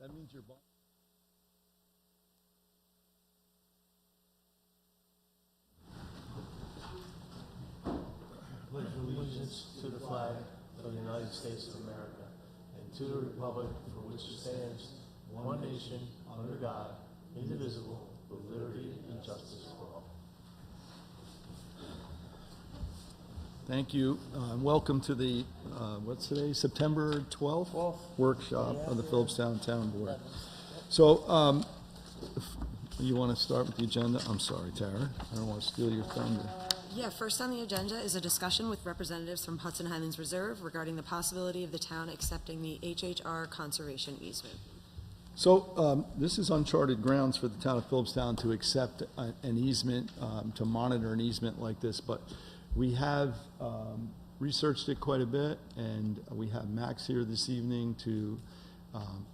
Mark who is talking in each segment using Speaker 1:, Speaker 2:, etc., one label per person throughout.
Speaker 1: That means you're bond.
Speaker 2: Pledge allegiance to the flag of the United States of America and to the republic for which it stands, one nation, under God, indivisible, with liberty and justice for all.
Speaker 1: Thank you. Welcome to the, what's today, September 12th? Workshop of the Philipstown Town Board. So, you want to start with the agenda? I'm sorry, Tara. I don't want to steal your thunder.
Speaker 3: Yeah, first on the agenda is a discussion with representatives from Hudson Highlands Reserve regarding the possibility of the town accepting the HHR conservation easement.
Speaker 1: So this is uncharted grounds for the town of Philipstown to accept an easement, to monitor an easement like this, but we have researched it quite a bit, and we have Max here this evening to,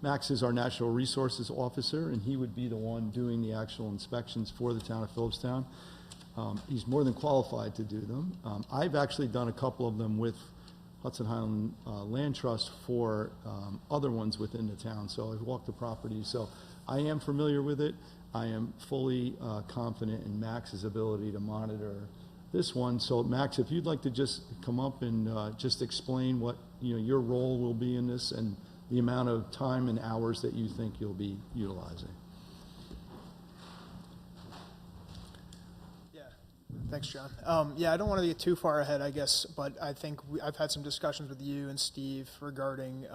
Speaker 1: Max is our Natural Resources Officer, and he would be the one doing the actual inspections for the town of Philipstown. He's more than qualified to do them. I've actually done a couple of them with Hudson Highland Land Trust for other ones within the town, so I've walked the property, so I am familiar with it. I am fully confident in Max's ability to monitor this one. So Max, if you'd like to just come up and just explain what your role will be in this and the amount of time and hours that you think you'll be utilizing.
Speaker 4: Thanks, John. Yeah, I don't want to get too far ahead, I guess, but I think I've had some discussions with you and Steve regarding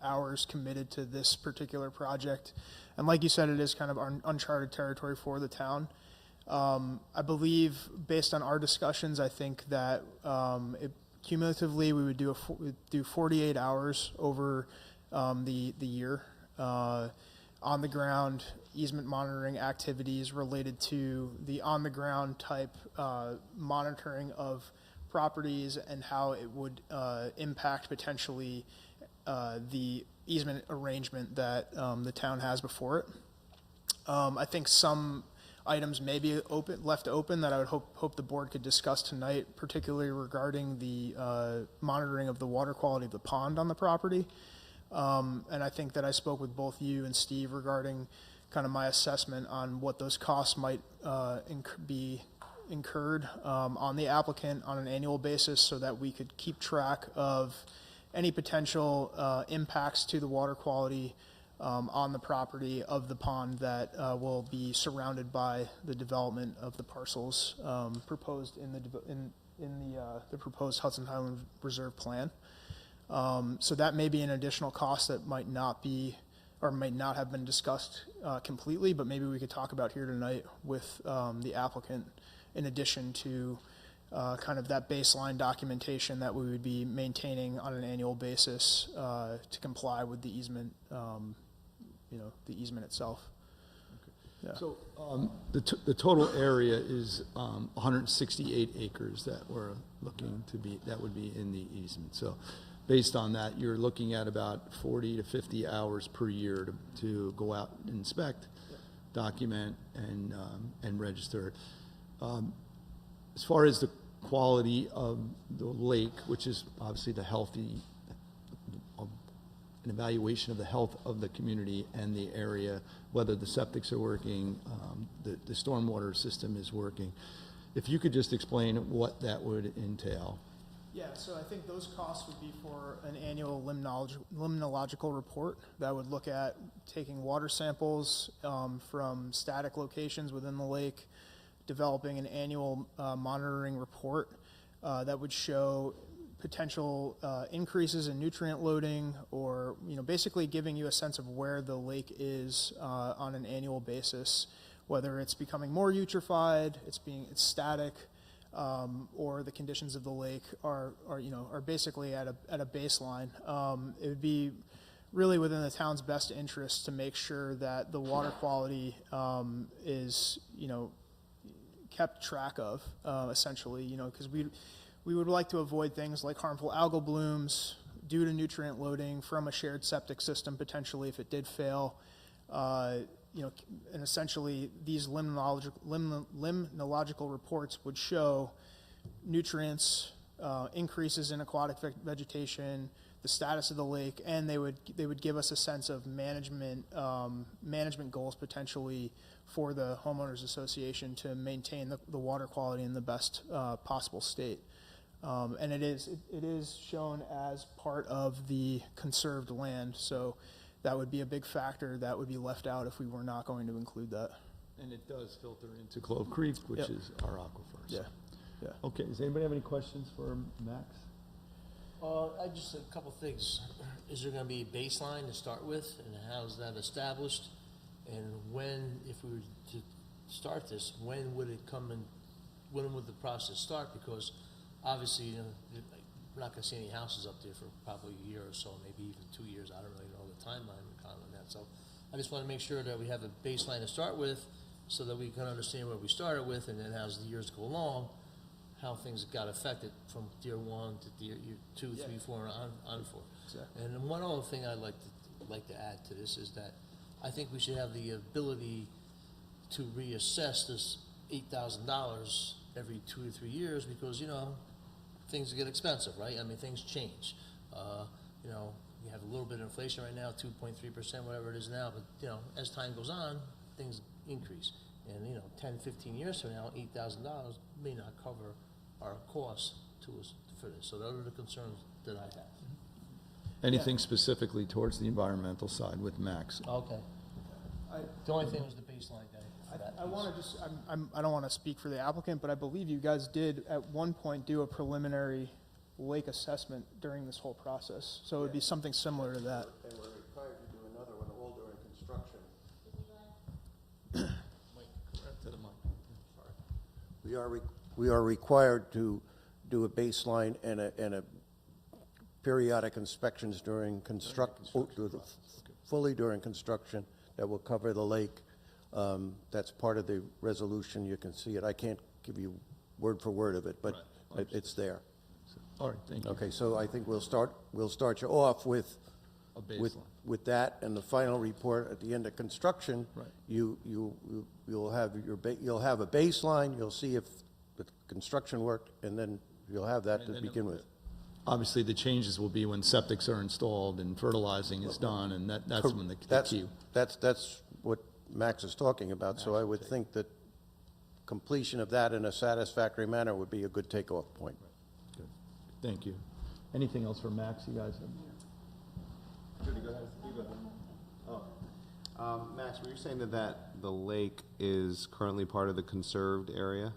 Speaker 4: hours committed to this particular project. And like you said, it is kind of uncharted territory for the town. I believe, based on our discussions, I think that cumulatively we would do 48 hours over the year on the ground easement monitoring activities related to the on the ground type monitoring of properties and how it would impact potentially the easement arrangement that the town has before it. I think some items may be left open that I would hope the board could discuss tonight, particularly regarding the monitoring of the water quality of the pond on the property. And I think that I spoke with both you and Steve regarding kind of my assessment on what those costs might be incurred on the applicant on an annual basis, so that we could keep track of any potential impacts to the water quality on the property of the pond that will be surrounded by the development of the parcels proposed in the proposed Hudson Highlands Reserve plan. So that may be an additional cost that might not be or might not have been discussed completely, but maybe we could talk about here tonight with the applicant, in addition to kind of that baseline documentation that we would be maintaining on an annual basis to comply with the easement, the easement itself. Okay. Yeah. So
Speaker 1: the total area is 168 acres that we're looking to be, that would be in the easement. So based on that, you're looking at about 40 to 50 hours per year to go out and inspect, document, and register. As far as the quality of the lake, which is obviously the healthy, an evaluation of the health of the community and the area, whether the septics are working, the stormwater system is working. If you could just explain what that would entail.
Speaker 4: Yeah, so I think those costs would be for an annual limnological report that would look at taking water samples from static locations within the lake, developing an annual monitoring report that would show potential increases in nutrient loading, or basically giving you a sense of where the lake is on an annual basis, whether it's becoming more eutrophied, it's static, or the conditions of the lake are basically at a baseline. It would be really within the town's best interest to make sure that the water quality is kept track of, essentially, because we would like to avoid things like harmful algal blooms due to nutrient loading from a shared septic system, potentially, if it did fail. And essentially these limnological reports would show nutrients, increases in aquatic vegetation, the status of the lake, and they would give us a sense of management goals potentially for the homeowners association to maintain the water quality in the best possible state. And it is shown as part of the conserved land, so that would be a big factor that would be left out if we were not going to include that.
Speaker 1: And it does filter into Clove Creek, which
Speaker 4: Yep.
Speaker 1: is our aquifer.
Speaker 4: Yeah, yeah.
Speaker 1: Okay, does anybody have any questions for Max?
Speaker 2: I just, a couple things. Is there gonna be a baseline to start with, and how's that established? And when, if we were to start this, when would it come and, when would the process start? Because obviously, you know, we're not gonna see any houses up there for probably a year or so, maybe even 2 years. I don't really know the timeline on that. So I just wanna make sure that we have a baseline to start with, so that we can understand where we started with, and then as the years go along, how things got affected from year 1 to year 2, 3, 4, and on forth.
Speaker 4: Exactly.
Speaker 2: And then one other thing I'd like to add to this is that I think we should have the ability to reassess this $8,000 every 2 or 3 years, because, you know, things get expensive, right? I mean, things change. You know, you have a little bit of inflation right now, 2.3%, whatever it is now, but, you know, as time goes on, things increase. And, you know, 10, 15 years from now, $8,000 may not cover our costs to us for this. So those are the concerns that I have.
Speaker 1: Anything specifically towards the environmental side with Max?
Speaker 2: Okay. The only thing was the baseline day for that.
Speaker 4: I want to just, I don't want to speak for the applicant, but I believe you guys did at one point do a preliminary lake assessment during this whole process. So it would be something similar to that.
Speaker 5: And we're required to do another one all during construction. We are required to do a baseline and a periodic inspections during fully during construction that will cover the lake. That's part of the resolution. You can see it. I can't give you word for word of it, but it's there.
Speaker 1: All right, thank you.
Speaker 5: Okay, so I think we'll start you off with
Speaker 1: A baseline.
Speaker 5: with that, and the final report at the end of construction.
Speaker 1: Right.
Speaker 5: You'll have a baseline. You'll see if the construction worked, and then you'll have that to begin with.
Speaker 1: Obviously, the changes will be when septics are installed and fertilizing is done, and that's when the key.
Speaker 5: That's what Max is talking about. So I would think that completion of that in a satisfactory manner would be a good takeoff point.
Speaker 1: Good. Thank you. Anything else for Max, you guys have?
Speaker 6: Max, were you saying that the lake is currently part of the conserved area?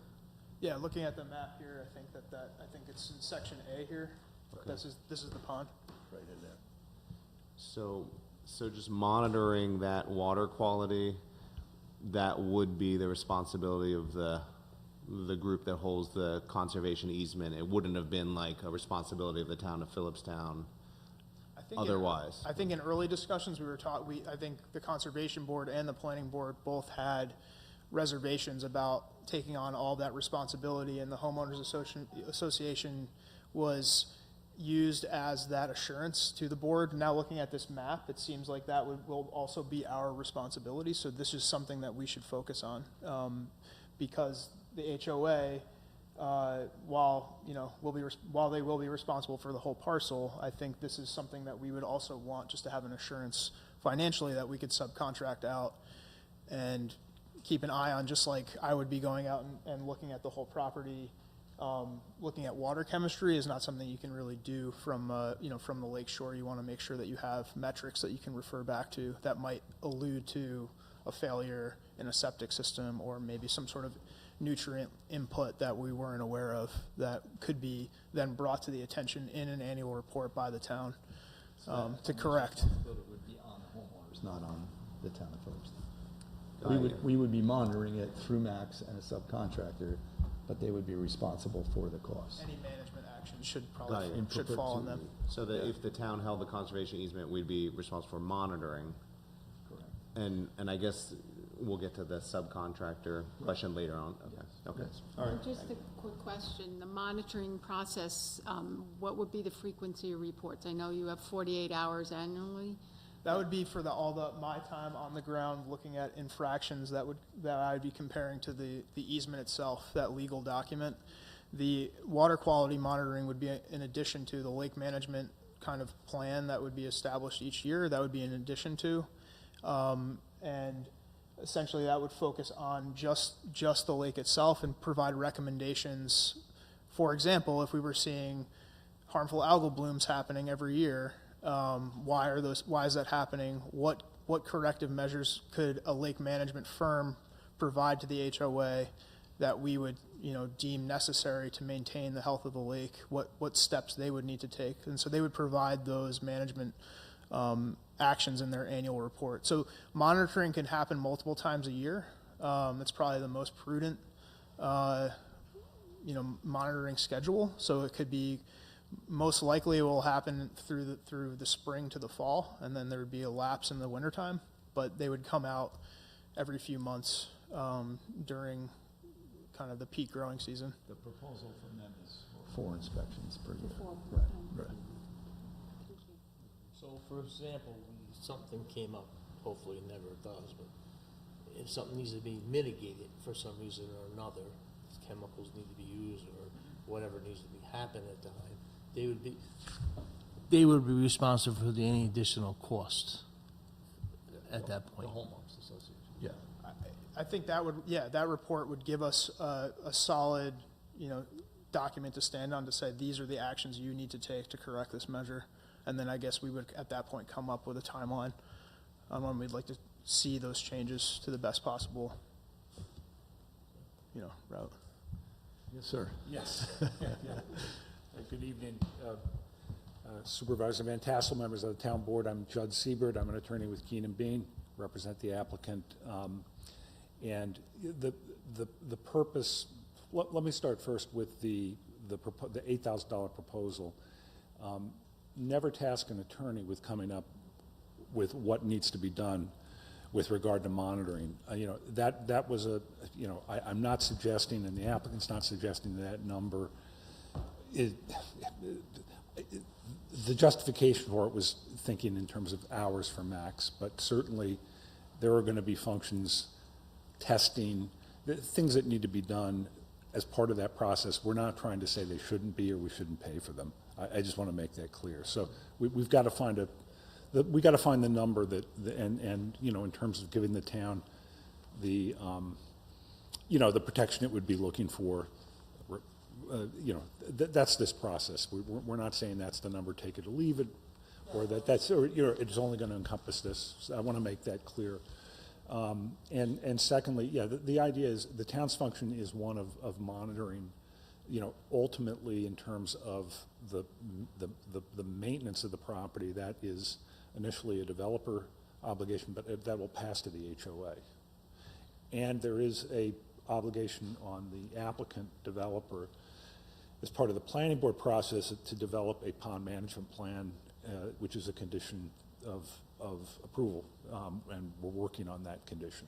Speaker 4: Yeah, looking at the map here, I think I think it's in section A here.
Speaker 6: Okay.
Speaker 4: This is the pond.
Speaker 5: Right in there.
Speaker 6: So just monitoring that water quality, that would be the responsibility of the group that holds the conservation easement. It wouldn't have been like a responsibility of the town of Philipstown otherwise.
Speaker 4: I think in early discussions we were taught, I think the conservation board and the planning board both had reservations about taking on all that responsibility, and the homeowners association was used as that assurance to the board. Now looking at this map, it seems like that will also be our responsibility. So this is something that we should focus on, because the HOA, while they will be responsible for the whole parcel, I think this is something that we would also want, just to have an assurance financially that we could subcontract out and keep an eye on, just like I would be going out and looking at the whole property. Looking at water chemistry is not something you can really do from the lake shore. You want to make sure that you have metrics that you can refer back to that might allude to a failure in a septic system, or maybe some sort of nutrient input that we weren't aware of that could be then brought to the attention in an annual report by the town to correct.
Speaker 1: But it would be on the homeowners, not on the town of Philipstown. We would be monitoring it through Max and a subcontractor, but they would be responsible for the cost.
Speaker 4: Any management action should
Speaker 6: Got
Speaker 4: probably
Speaker 6: it.
Speaker 4: should fall on them.
Speaker 6: So that if the town held the conservation easement, we'd be responsible for monitoring.
Speaker 1: Correct.
Speaker 6: And I guess we'll get to the subcontractor question later on. Okay. Okay.
Speaker 1: All right.
Speaker 7: Just a quick question, the monitoring process, what would be the frequency of reports? I know you have 48 hours annually.
Speaker 4: That would be for my time on the ground looking at infractions that I'd be comparing to the easement itself, that legal document. The water quality monitoring would be in addition to the lake management kind of plan that would be established each year. That would be in addition to. And essentially that would focus on just the lake itself and provide recommendations. For example, if we were seeing harmful algal blooms happening every year, why is that happening? What corrective measures could a lake management firm provide to the HOA that we would, deem necessary to maintain the health of the lake? What steps they would need to take? And so they would provide those management actions in their annual report. So monitoring can happen multiple times a year. It's probably the most prudent, monitoring schedule. So it could be, most likely it will happen through the spring to the fall, and then there would be a lapse in the wintertime. But they would come out every few months during kind of the peak growing season.
Speaker 1: The proposal from them is 4 inspections per year. Right.
Speaker 2: So, for example, when something came up, hopefully it never does, but if something needs to be mitigated for some reason or another, chemicals need to be used or whatever needs to be happen at the time, they would be responsible for any additional costs at that point.
Speaker 1: The homeowners association. Yeah.
Speaker 4: I think that report would give us a solid, document to stand on to say these are the actions you need to take to correct this measure. And then I guess we would at that point come up with a timeline on when we'd like to see those changes to the best possible, route.
Speaker 1: Yes, sir.
Speaker 8: Yes. Good evening, Supervisor Van Tassel, members of the town board. I'm Judd Siebert. I'm an attorney with Keenan Bean, represent the applicant. And the purpose, let me start first with the $8,000 proposal. Never task an attorney with coming up with what needs to be done with regard to monitoring. That was I'm not suggesting, and the applicant's not suggesting that number. The justification for it was thinking in terms of hours for max, but certainly there are going to be functions, testing, things that need to be done as part of that process. We're not trying to say they shouldn't be or we shouldn't pay for them. I just want to make that clear. So we've got to find the number that, and in terms of giving the town the the protection it would be looking for. That's this process. We're not saying that's the number, take it or leave it, or it's only going to encompass this. So I want to make that clear. And secondly, the idea is the town's function is one of monitoring, ultimately in terms of the maintenance of the property. That is initially a developer obligation, but that will pass to the HOA. And there is a obligation on the applicant developer as part of the planning board process to develop a pond management plan, which is a condition of approval, and we're working on that condition.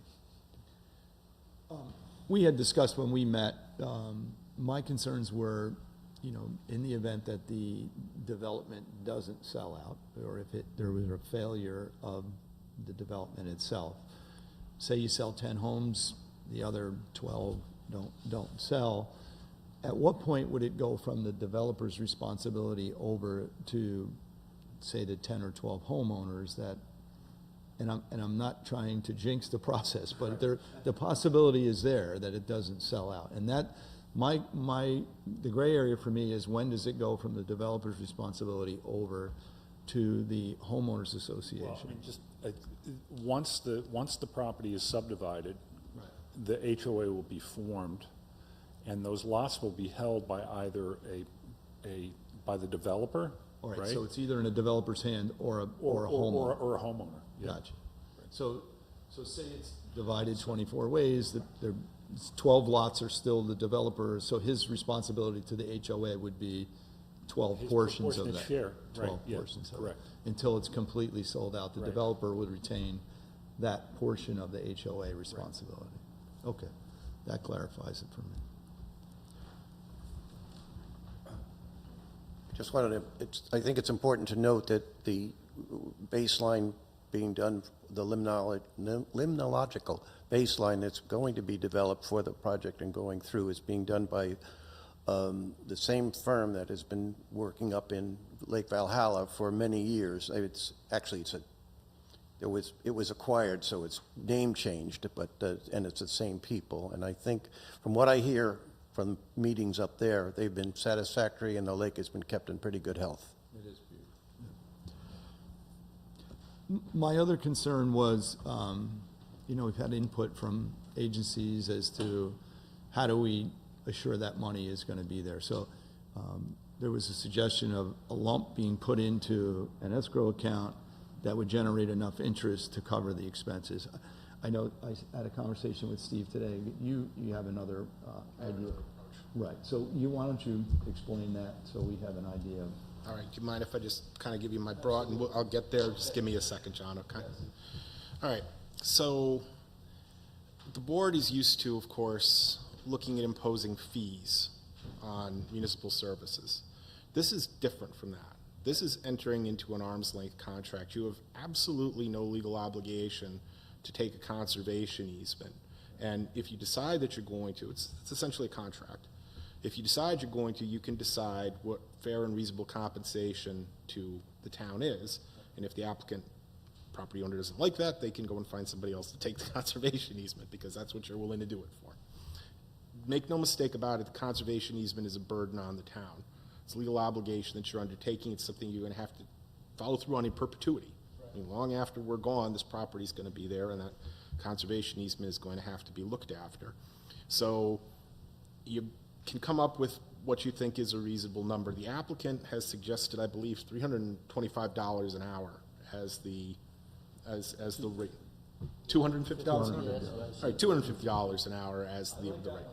Speaker 1: We had discussed when we met, my concerns were, in the event that the development doesn't sell out, or if there was a failure of the development itself. Say you sell 10 homes, the other 12 don't sell. At what point would it go from the developer's responsibility over to, say, the 10 or 12 homeowners that, and I'm not trying to jinx the process, but the possibility is there that it doesn't sell out. And that, the gray area for me is when does it go from the developer's responsibility over to the homeowners association?
Speaker 8: Well, I mean, once the property is subdivided, right, the HOA will be formed, and those lots will be held by either by the developer.
Speaker 1: All right,
Speaker 8: right?
Speaker 1: so it's either in a developer's hand or a homeowner.
Speaker 8: Or a homeowner. Yeah.
Speaker 1: Gotcha. Right. So say it's divided 24 ways. 12 lots are still the developer, so his responsibility to the HOA would be 12
Speaker 8: His
Speaker 1: portions of
Speaker 8: proportionate
Speaker 1: that.
Speaker 8: share,
Speaker 1: 12
Speaker 8: right, yeah,
Speaker 1: portions of
Speaker 8: correct.
Speaker 1: it. Until it's completely sold out, the
Speaker 8: Right.
Speaker 1: developer would retain that portion of the HOA responsibility. Right. Okay, that clarifies it for me.
Speaker 5: Just wanted to, I think it's important to note that the baseline being done, the limnological baseline that's going to be developed for the project and going through is being done by the same firm that has been working up in Lake Valhalla for many years. It's actually, it was acquired, so it's name changed, but, and it's the same people. And I think, from what I hear from meetings up there, they've been satisfactory, and the lake has been kept in pretty good health.
Speaker 1: It is beautiful. My other concern was, we've had input from agencies as to how do we assure that money is going to be there. So there was a suggestion of a lump being put into an escrow account that would generate enough interest to cover the expenses. I know I had a conversation with Steve today. You have another idea. Right. So why don't you explain that so we have an idea of.
Speaker 9: All right, do you mind if I just kind of give you my broad, and I'll get there, just give me a second, John, okay? All right, so the board is used to, of course, looking at imposing fees on municipal services. This is different from that. This is entering into an arm's length contract. You have absolutely no legal obligation to take a conservation easement. And if you decide that you're going to, it's essentially a contract. If you decide you're going to, you can decide what fair and reasonable compensation to the town is. And if the applicant, property owner, doesn't like that, they can go and find somebody else to take the conservation easement, because that's what you're willing to do it for. Make no mistake about it, the conservation easement is a burden on the town. It's a legal obligation that you're undertaking. It's something you're going to have to follow through on in perpetuity. I mean, long after we're gone, this property is going to be there, and that conservation easement is going to have to be looked after. So you can come up with what you think is a reasonable number. The applicant has suggested, I believe, $325 an hour as the rate. $250 an hour? All right, $250 an hour as the rate.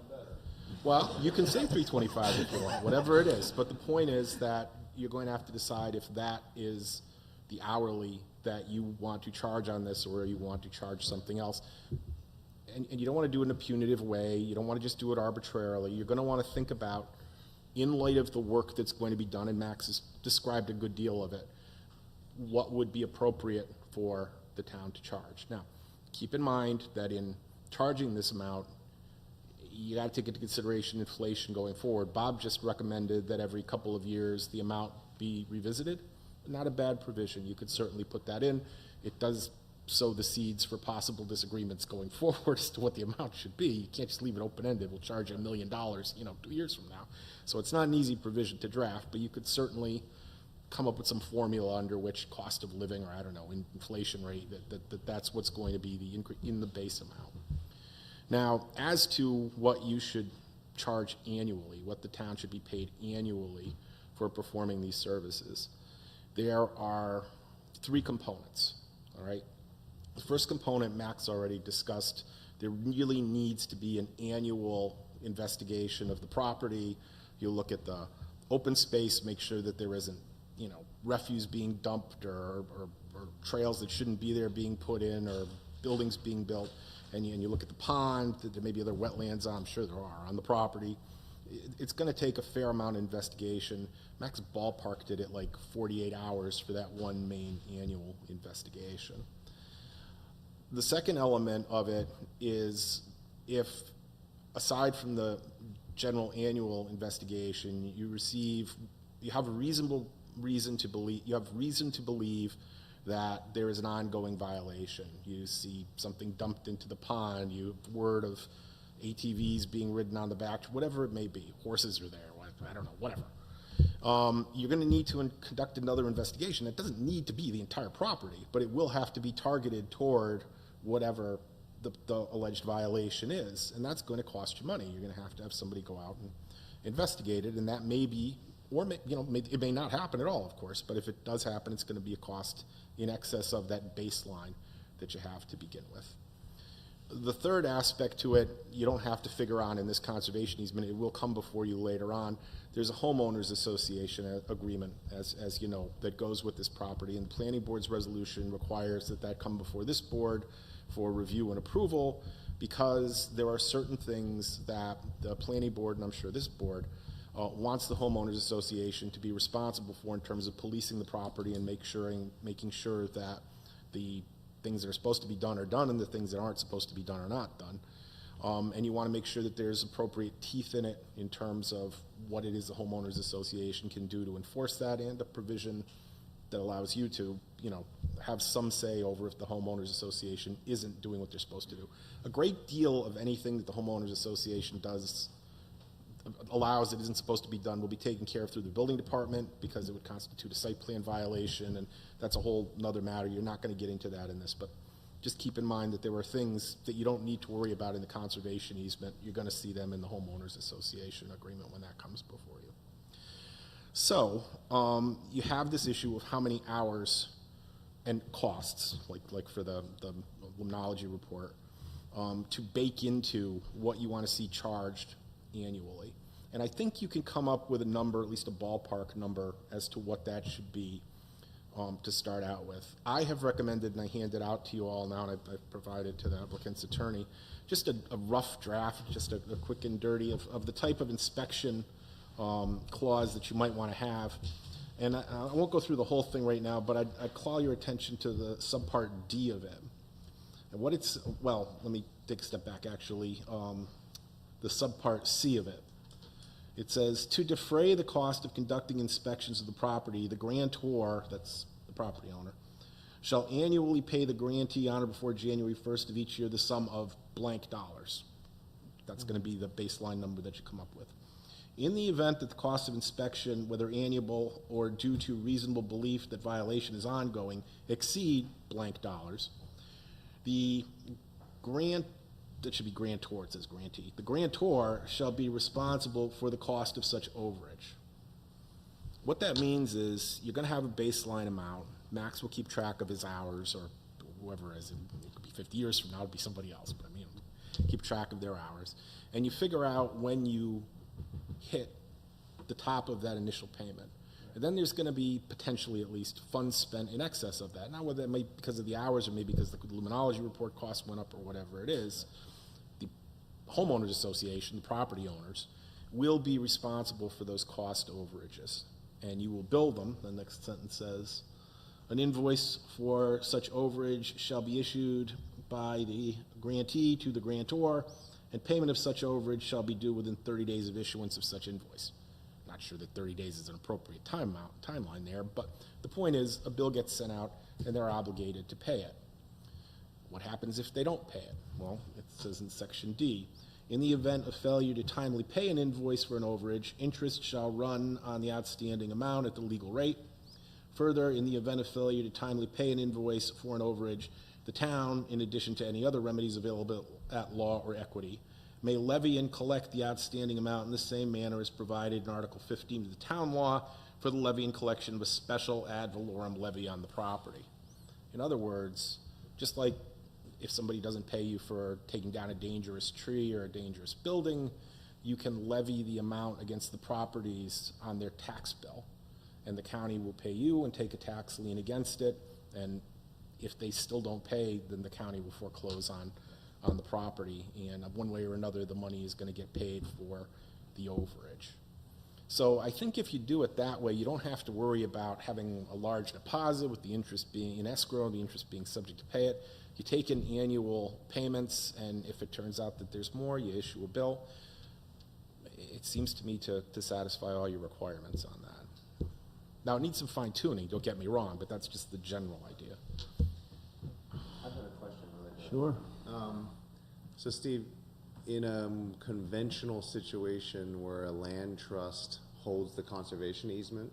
Speaker 9: Well, you can say 325 if you want, whatever it is. But the point is that you're going to have to decide if that is the hourly that you want to charge on this, or you want to charge something else. And you don't want to do it in a punitive way. You don't want to just do it arbitrarily. You're going to want to think about, in light of the work that's going to be done, and Max has described a good deal of it, what would be appropriate for the town to charge. Now, keep in mind that in charging this amount, you got to take into consideration inflation going forward. Bob just recommended that every couple of years the amount be revisited. Not a bad provision. You could certainly put that in. It does sow the seeds for possible disagreements going forward as to what the amount should be. You can't just leave it open-ended. We'll charge you $1 million, 2 years from now. So it's not an easy provision to draft, but you could certainly come up with some formula under which cost of living, or I don't know, inflation rate, that's what's going to be in the base amount. Now, as to what you should charge annually, what the town should be paid annually for performing these services, there are 3 components, all right? The first component, Max already discussed. There really needs to be an annual investigation of the property. You look at the open space, make sure that there isn't, refuse being dumped or trails that shouldn't be there being put in, or buildings being built. And you look at the pond, there may be other wetlands, I'm sure there are, on the property. It's going to take a fair amount of investigation. Max ballparked it at like 48 hours for that one main annual investigation. The second element of it is, if, aside from the general annual investigation, you have a reasonable reason to believe that there is an ongoing violation. You see something dumped into the pond, you have word of ATVs being ridden on the back, whatever it may be, horses are there, I don't know, whatever. You're going to need to conduct another investigation. It doesn't need to be the entire property, but it will have to be targeted toward whatever the alleged violation is, and that's going to cost you money. You're going to have somebody go out and investigate it, and that may be, or it may not happen at all, of course, but if it does happen, it's going to be a cost in excess of that baseline that you have to begin with. The third aspect to it, you don't have to figure out in this conservation easement. It will come before you later on. There's a homeowners association agreement, as you know, that goes with this property, and the planning board's resolution requires that come before this board for review and approval, because there are certain things that the planning board, and I'm sure this board, wants the homeowners association to be responsible for in terms of policing the property and making sure that the things that are supposed to be done are done, and the things that aren't supposed to be done are not done. And you want to make sure that there's appropriate teeth in it in terms of what it is the homeowners association can do to enforce that, and a provision that allows you to, have some say over if the homeowners association isn't doing what they're supposed to do. A great deal of anything that the homeowners association allows that isn't supposed to be done will be taken care of through the building department, because it would constitute a site plan violation, and that's a whole nother matter. You're not going to get into that in this, but just keep in mind that there are things that you don't need to worry about in the conservation easement. You're going to see them in the homeowners association agreement when that comes before you. So you have this issue of how many hours and costs, like for the limnology report, to bake into what you want to see charged annually. And I think you can come up with a number, at least a ballpark number, as to what that should be to start out with. I have recommended, and I handed out to you all now, and I've provided to the applicant's attorney, just a rough draft, just a quick and dirty of the type of inspection clause that you might want to have. And I won't go through the whole thing right now, but I'd call your attention to the subpart D of it. And what it's, well, let me take a step back, actually. The subpart C of it. It says, to defray the cost of conducting inspections of the property, the grantor, that's the property owner, shall annually pay the grantee on or before January 1st of each year the sum of blank dollars. That's going to be the baseline number that you come up with. In the event that the cost of inspection, whether annual or due to reasonable belief that violation is ongoing, exceed blank dollars, the that should be grantor, it says grantee. The grantor shall be responsible for the cost of such overage. What that means is you're going to have a baseline amount. Max will keep track of his hours, or whoever it is. It could be 50 years from now, it'll be somebody else, but keep track of their hours. And you figure out when you hit the top of that initial payment. And then there's going to be potentially at least funds spent in excess of that. Not whether it may be because of the hours or maybe because the luminology report cost went up or whatever it is. The homeowners association, the property owners, will be responsible for those cost overages. And you will bill them, the next sentence says, an invoice for such overage shall be issued by the grantee to the grantor, and payment of such overage shall be due within 30 days of issuance of such invoice. Not sure that 30 days is an appropriate timeline there, but the point is a bill gets sent out and they're obligated to pay it. What happens if they don't pay it? Well, it says in section D, in the event of failure to timely pay an invoice for an overage, interest shall run on the outstanding amount at the legal rate. Further, in the event of failure to timely pay an invoice for an overage, the town, in addition to any other remedies available at law or equity, may levy and collect the outstanding amount in the same manner as provided in Article 15 of the town law for the levy and collection of a special ad valorem levy on the property. In other words, just like if somebody doesn't pay you for taking down a dangerous tree or a dangerous building, you can levy the amount against the properties on their tax bill, and the county will pay you and take a tax lien against it, and if they still don't pay, then the county will foreclose on the property, and one way or another the money is going to get paid for the overage. So I think if you do it that way, you don't have to worry about having a large deposit with the interest being in escrow and the interest being subject to pay it. You take in annual payments, and if it turns out that there's more, you issue a bill. It seems to me to satisfy all your requirements on that. Now, it needs some fine-tuning, don't get me wrong, but that's just the general idea.
Speaker 6: I've got a question related to that.
Speaker 1: Sure.
Speaker 6: So Steve, in a conventional situation where a land trust holds the conservation easement,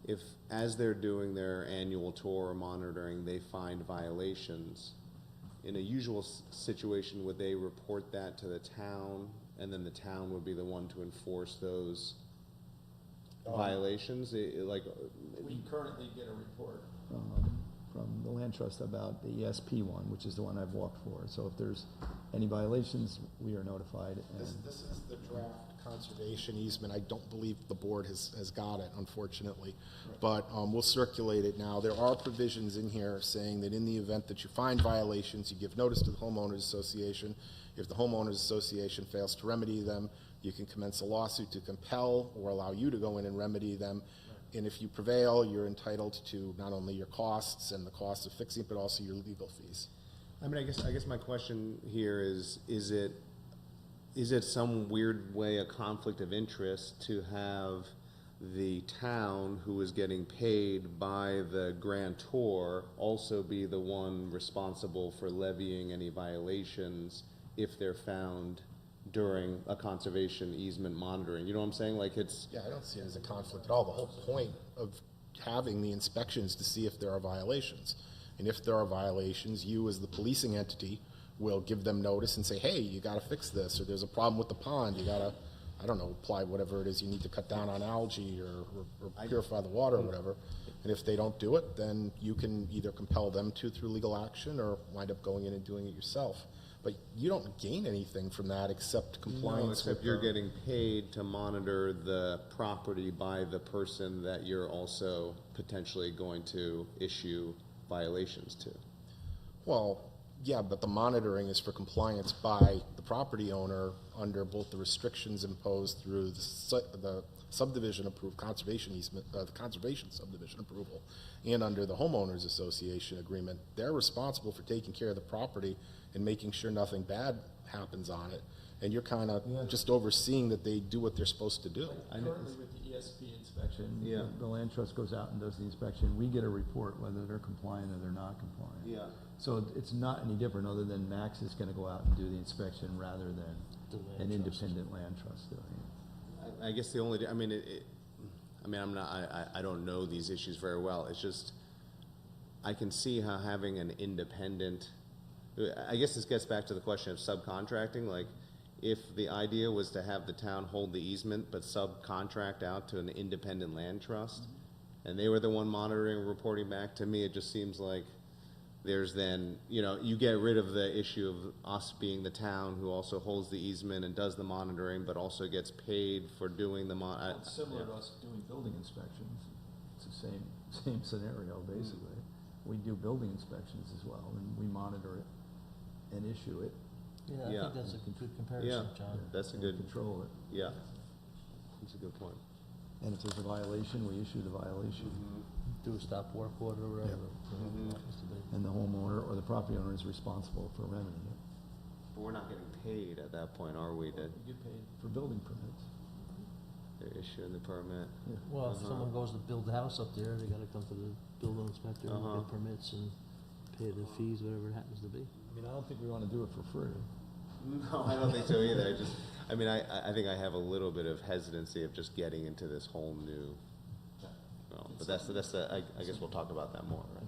Speaker 6: if as they're doing their annual tour or monitoring, they find violations, in a usual situation, would they report that to the town, and then the town would be the one to enforce those violations?
Speaker 1: We currently get a report from the land trust about the ESP one, which is the one I've walked for. So if there's any violations, we are notified. And
Speaker 9: This is the draft conservation easement. I don't believe the board has got it, unfortunately. But we'll circulate it now. There are provisions in here saying that in the event that you find violations, you give notice to the homeowners association. If the homeowners association fails to remedy them, you can commence a lawsuit to compel or allow you to go in and remedy them. And if you prevail, you're entitled to not only your costs and the cost of fixing it, but also your legal fees.
Speaker 6: I mean, I guess my question here is it is it some weird way a conflict of interest to have the town who is getting paid by the grantor also be the one responsible for levying any violations if they're found during a conservation easement monitoring? You know what I'm saying? Like it's,
Speaker 9: Yeah, I don't see it as a conflict at all. The whole point of having the inspections to see if there are violations. And if there are violations, you as the policing entity will give them notice and say, hey, you gotta fix this, or there's a problem with the pond, you gotta, I don't know, apply whatever it is you need to cut down on algae or purify the water or whatever. And if they don't do it, then you can either compel them to through legal action or wind up going in and doing it yourself. But you don't gain anything from that except compliance.
Speaker 6: no, except
Speaker 9: with
Speaker 6: you're
Speaker 9: the-
Speaker 6: getting paid to monitor the property by the person that you're also potentially going to issue violations to.
Speaker 9: Well, yeah, but the monitoring is for compliance by the property owner under both the restrictions imposed through the subdivision approved conservation easement, the conservation subdivision approval, and under the homeowners association agreement. They're responsible for taking care of the property and making sure nothing bad happens on it. And you're kind of just overseeing that they do what they're supposed to do.
Speaker 1: Currently with the ESP inspection,
Speaker 6: Yeah.
Speaker 1: the land trust goes out and does the inspection. We get a report whether they're compliant or they're not compliant.
Speaker 6: Yeah.
Speaker 1: So it's not any different, other than Max is gonna go out and do the inspection rather than an independent land trust doing it.
Speaker 6: I guess the only, I mean, I'm not, I don't know these issues very well. It's just, I can see how having an independent, I guess this gets back to the question of subcontracting. Like, if the idea was to have the town hold the easement but subcontract out to an independent land trust, and they were the one monitoring and reporting back to me, it just seems like there's then, you know, you get rid of the issue of us being the town who also holds the easement and does the monitoring, but also gets paid for doing the
Speaker 1: It's similar to us doing building inspections. It's the same scenario, basically. We do building inspections as well, and we monitor it and issue it.
Speaker 2: Yeah, I
Speaker 6: Yeah.
Speaker 2: think that's a good
Speaker 6: Yeah,
Speaker 2: comparison, John.
Speaker 6: that's a
Speaker 1: and
Speaker 6: good,
Speaker 1: control it.
Speaker 6: yeah, that's a good point.
Speaker 1: And if there's a violation, we issue the violation.
Speaker 2: Do a stop work order or whatever.
Speaker 6: Mm-hmm.
Speaker 2: it happens to be.
Speaker 1: And the homeowner or the property owner is responsible for remedying it.
Speaker 6: But we're not getting paid at that point, are we, to
Speaker 1: You get paid for building permits.
Speaker 6: they're issuing the permit?
Speaker 2: Well, if someone goes to build a house up there, they gotta come to the building inspector and
Speaker 6: Uh-huh.
Speaker 2: get permits and pay the fees, whatever it happens to be.
Speaker 1: I mean, I don't think we want to do it for free.
Speaker 6: No, I don't think so either. I mean, I think I have a little bit of hesitancy of just getting into this whole new, well, but I guess we'll talk about that more, right?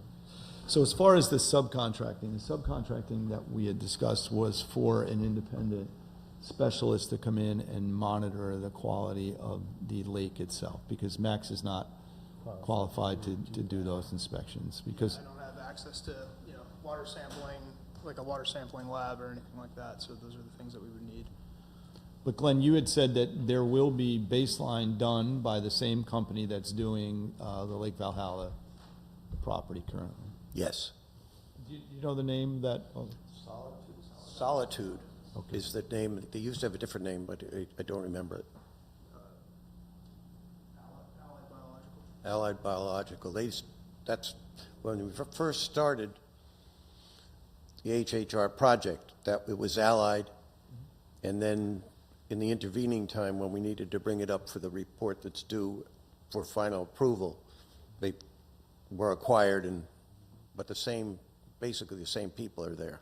Speaker 1: So as far as the subcontracting that we had discussed was for an independent specialist to come in and monitor the quality of the lake itself, because Max is not qualified to do those inspections, because,
Speaker 4: I don't have access to, water sampling, like a water sampling lab or anything like that, so those are the things that we would need.
Speaker 1: but Glenn, you had said that there will be baseline done by the same company that's doing the Lake Valhalla property currently.
Speaker 5: Yes.
Speaker 1: Do you know the name of that? Oh,
Speaker 5: Solitude
Speaker 1: Okay.
Speaker 5: is the name. They used to have a different name, but I don't remember it.
Speaker 4: Allied Biological.
Speaker 5: Allied Biological. That's when we first started the HHR project, that it was Allied. And then in the intervening time, when we needed to bring it up for the report that's due for final approval, they were acquired, but basically the same people are there.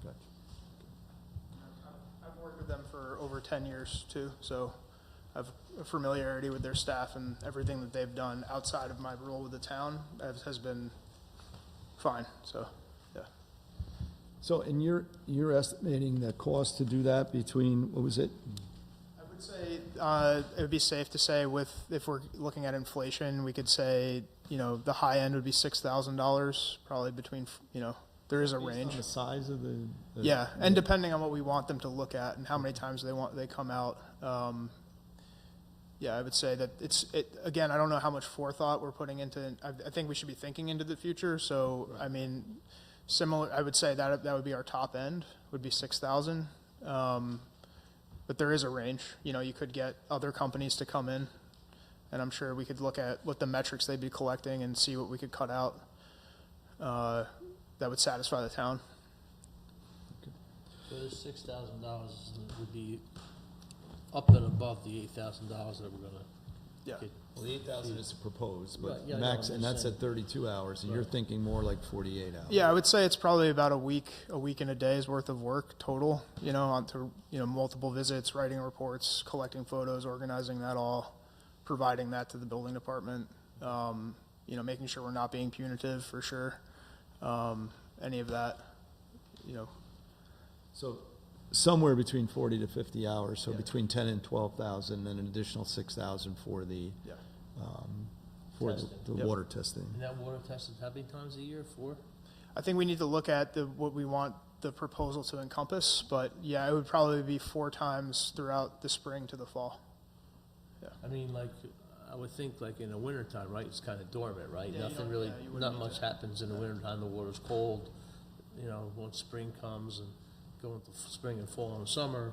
Speaker 1: gotcha.
Speaker 4: I've worked with them for over 10 years too, so I have a familiarity with their staff, and everything that they've done outside of my role with the town has been fine, so, yeah.
Speaker 1: So, and you're estimating the cost to do that between, what was it?
Speaker 4: I would say it would be safe to say if we're looking at inflation, we could say, the high end would be $6,000, probably between, there is a range.
Speaker 1: On the size of the.
Speaker 4: Yeah, and depending on what we want them to look at and how many times they come out. Yeah, I would say that again, I don't know how much forethought we're putting into, I think we should be thinking into the future. So, I mean, similar, I would say that would be our top end, would be 6,000. But there is a range, you could get other companies to come in, and I'm sure we could look at what the metrics they'd be collecting and see what we could cut out that would satisfy the town.
Speaker 2: So this $6,000 would be up and above the $8,000 that we're gonna
Speaker 4: Yeah.
Speaker 2: get.
Speaker 1: Well, the 8,000 is proposed,
Speaker 2: Right,
Speaker 1: but
Speaker 2: yeah, I know,
Speaker 1: max,
Speaker 2: I'm
Speaker 1: and
Speaker 2: just
Speaker 1: that's
Speaker 2: saying.
Speaker 1: at 32 hours, and you're
Speaker 2: Right.
Speaker 1: thinking more like 48 hours.
Speaker 4: Yeah, I would say it's probably about a week and a day's worth of work total, onto, multiple visits, writing reports, collecting photos, organizing that all, providing that to the building department, making sure we're not being punitive for sure. Any of that,
Speaker 1: So somewhere between 40 to 50 hours, so between 10 and 12,000, and an additional 6,000 for the,
Speaker 4: Yeah.
Speaker 1: for the
Speaker 2: Testing.
Speaker 1: the water testing.
Speaker 2: And that water test is how many times a year? 4?
Speaker 4: I think we need to look at what we want the proposal to encompass, but yeah, it would probably be 4 times throughout the spring to the fall.
Speaker 2: I mean, like, I would think like in the wintertime, right, it's kind of dormant, right?
Speaker 4: Yeah, you
Speaker 2: Nothing
Speaker 4: don't-
Speaker 2: really,
Speaker 4: yeah, you wouldn't
Speaker 2: not
Speaker 4: need
Speaker 2: much
Speaker 4: to-
Speaker 2: happens in the wintertime, the water's cold. Once spring comes and go into spring and fall and summer,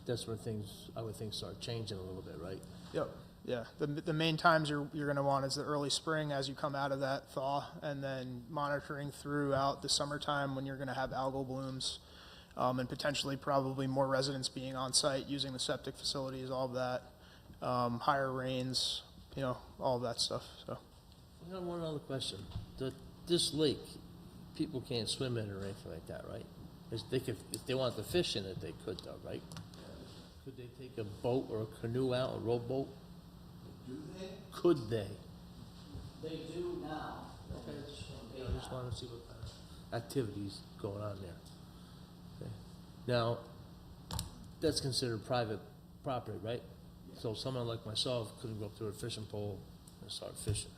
Speaker 2: that's when things, I would think, start changing a little bit, right?
Speaker 4: Yep, yeah. The main times you're gonna want is the early spring as you come out of that thaw, and then monitoring throughout the summertime when you're gonna have algal blooms, and potentially probably more residents being on site, using the septic facilities, all of that, higher rains, all of that stuff, so.
Speaker 2: I got one other question. This lake, people can't swim in it or anything like that, right? If they want to fish in it, they could though, right? Could they take a boat or a canoe out, a rowboat?
Speaker 10: Do they?
Speaker 2: Could they?
Speaker 10: They do now.
Speaker 2: Okay, I just wanted to see what kind of activities going on there. Okay. Now, that's considered private property, right? So someone like myself couldn't go up to a fishing pole and start fishing,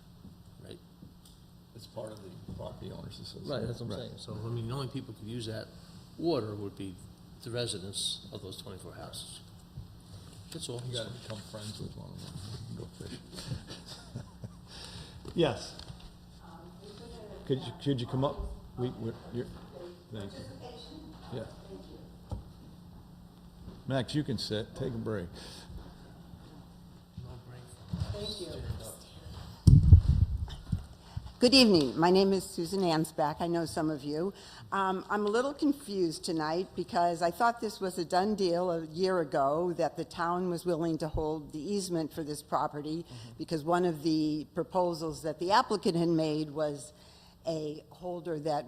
Speaker 2: right?
Speaker 1: It's part of the property owners association.
Speaker 2: Right, that's what I'm saying. So, I mean, the only people who could use that water would be the residents of those 24 houses. That's all.
Speaker 1: You gotta become friends with one of them, you can go fish. Yes. Could you come up? You're, thank you. Yeah. Max, you can sit, take a break.
Speaker 11: Good evening. My name is Susan Ansbach. I know some of you. I'm a little confused tonight because I thought this was a done deal a year ago, that the town was willing to hold the easement for this property because one of the proposals that the applicant had made was a holder that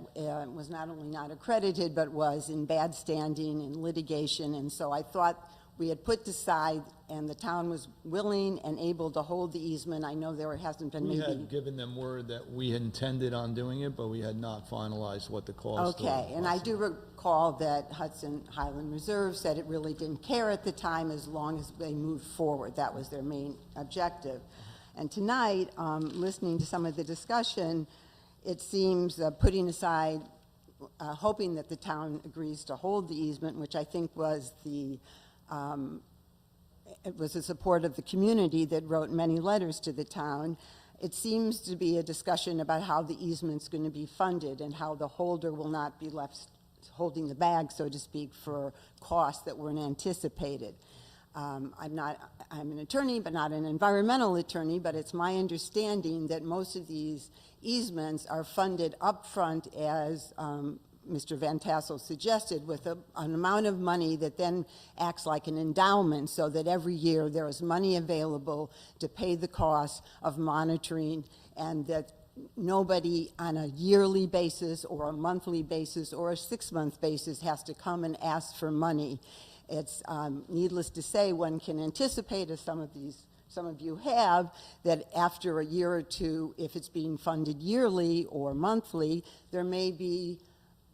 Speaker 11: was not only not accredited but was in bad standing in litigation. And so I thought we had put aside, and the town was willing and able to hold the easement. I know there hasn't been
Speaker 1: We
Speaker 11: maybe...
Speaker 1: had given them word that we had intended on doing it, but we had not finalized what the cost was.
Speaker 11: Okay, and I do recall that Hudson Highlands Reserve said it really didn't care at the time as long as they moved forward. That was their main objective. And tonight, listening to some of the discussion, it seems putting aside, hoping that the town agrees to hold the easement, which I think was it was the support of the community that wrote many letters to the town. It seems to be a discussion about how the easement's going to be funded and how the holder will not be left holding the bag, so to speak, for costs that weren't anticipated. I'm an attorney, but not an environmental attorney, but it's my understanding that most of these easements are funded upfront, as Mr. Van Tassel suggested, with an amount of money that then acts like an endowment, so that every year there is money available to pay the costs of monitoring, and that nobody on a yearly basis or a monthly basis or a 6-month basis has to come and ask for money. It's needless to say, one can anticipate, as some of you have, that after a year or two, if it's being funded yearly or monthly, there may be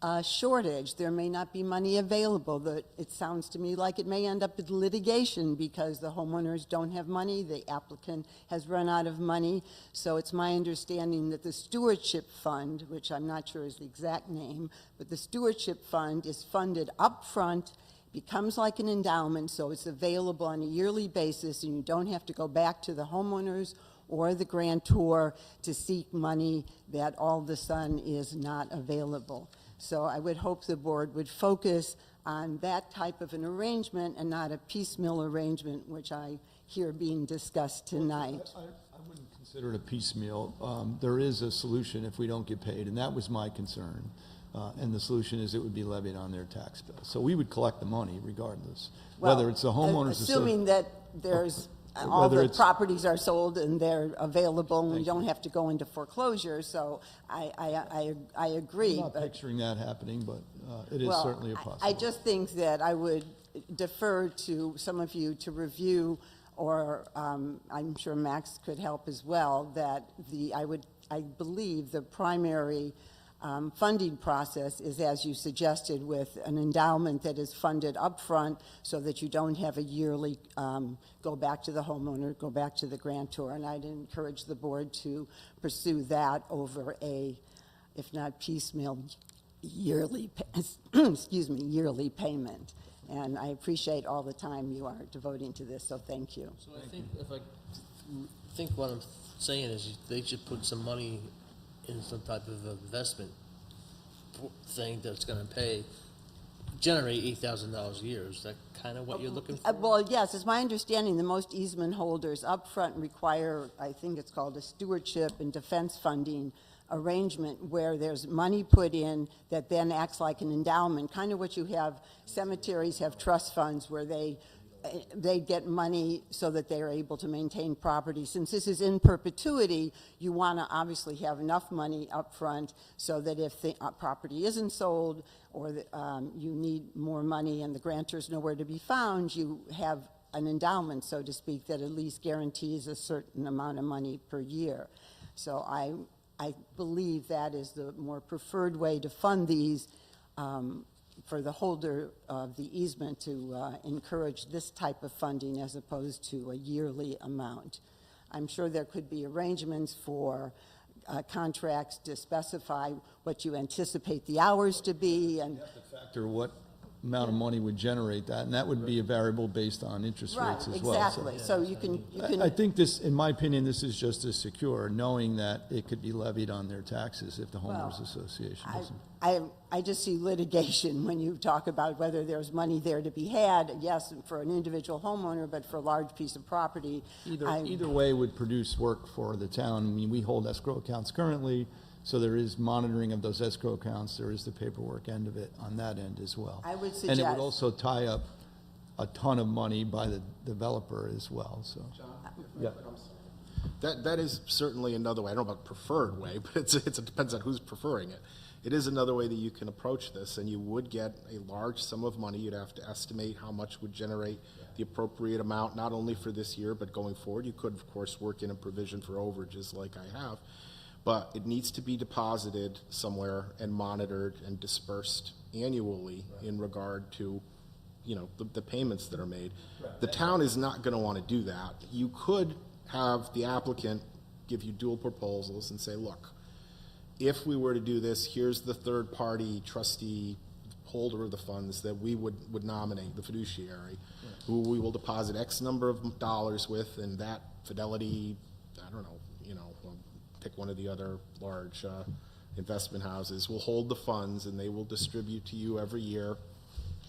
Speaker 11: a shortage. There may not be money available. It sounds to me like it may end up in litigation because the homeowners don't have money, the applicant has run out of money. So it's my understanding that the stewardship fund, which I'm not sure is the exact name, but the stewardship fund is funded upfront, becomes like an endowment, so it's available on a yearly basis, and you don't have to go back to the homeowners or the grantor to seek money that all of a sudden is not available. So I would hope the board would focus on that type of an arrangement and not a piecemeal arrangement, which I hear being discussed tonight.
Speaker 1: I wouldn't consider it a piecemeal. There is a solution if we don't get paid, and that was my concern. And the solution is it would be levied on their tax bill. So we would collect the money regardless,
Speaker 11: Well,
Speaker 1: whether it's the homeowners.
Speaker 11: Assuming that there's, all
Speaker 1: Whether
Speaker 11: the
Speaker 1: it's-
Speaker 11: properties are sold and they're available, and we don't have to go into foreclosure, so I agree.
Speaker 1: I'm not
Speaker 11: but-
Speaker 1: picturing that happening, but it is
Speaker 11: Well,
Speaker 1: certainly a
Speaker 11: I
Speaker 1: possibility.
Speaker 11: just think that I would defer to some of you to review, or I'm sure Max could help as well, that I believe the primary funding process is, as you suggested, with an endowment that is funded upfront so that you don't have a yearly go back to the homeowner, go back to the grantor. And I'd encourage the board to pursue that over a, if not piecemeal, yearly, yearly payment. And I appreciate all the time you are devoting to this, so thank you.
Speaker 2: So I think, if I think what I'm saying is they should put some money in some type of investment thing that's gonna generate $8,000 a year. Is that kind of what you're looking for?
Speaker 11: Well, yes, it's my understanding the most easement holders upfront require, I think it's called a stewardship and defense funding arrangement, where there's money put in that then acts like an endowment, kind of what you have, cemeteries have trust funds where they get money so that they are able to maintain property. Since this is in perpetuity, you want to obviously have enough money up front so that if the property isn't sold, or you need more money and the grantor's nowhere to be found, you have an endowment, so to speak, that at least guarantees a certain amount of money per year. So I believe that is the more preferred way to fund these, for the holder of the easement to encourage this type of funding as opposed to a yearly amount. I'm sure there could be arrangements for contracts to specify what you anticipate the hours to be, and
Speaker 1: Factor what amount of money would generate that, and that would be a variable based on interest
Speaker 11: right,
Speaker 1: rates as well.
Speaker 11: exactly. So you can
Speaker 1: I think this, in my opinion, this is just as secure, knowing that it could be levied on their taxes if the homeowners association doesn't.
Speaker 11: I just see litigation when you talk about whether there's money there to be had, yes, for an individual homeowner, but for a large piece of property.
Speaker 1: Either way would produce work for the town. I mean, we hold escrow accounts currently, so there is monitoring of those escrow accounts. There is the paperwork end of it on that end as well.
Speaker 11: I would
Speaker 1: And it
Speaker 11: suggest-
Speaker 1: would also tie up a ton of money by the developer as well, so. Yeah.
Speaker 9: That is certainly another way. I don't know about preferred way, but it depends on who's preferring it. It is another way that you can approach this, and you would get a large sum of money. You'd have to estimate how much would generate the appropriate amount, not only for this year, but going forward. You could, of course, work in a provision for overages like I have, but it needs to be deposited somewhere and monitored and dispersed annually in regard to, the payments that are made. The town is not going to want to do that. You could have the applicant give you dual proposals and say, look, if we were to do this, here's the third-party trustee holder of the funds that we would nominate, the fiduciary, who we will deposit X number of dollars with, and that Fidelity, I don't know, pick one of the other large investment houses, will hold the funds, and they will distribute to you every year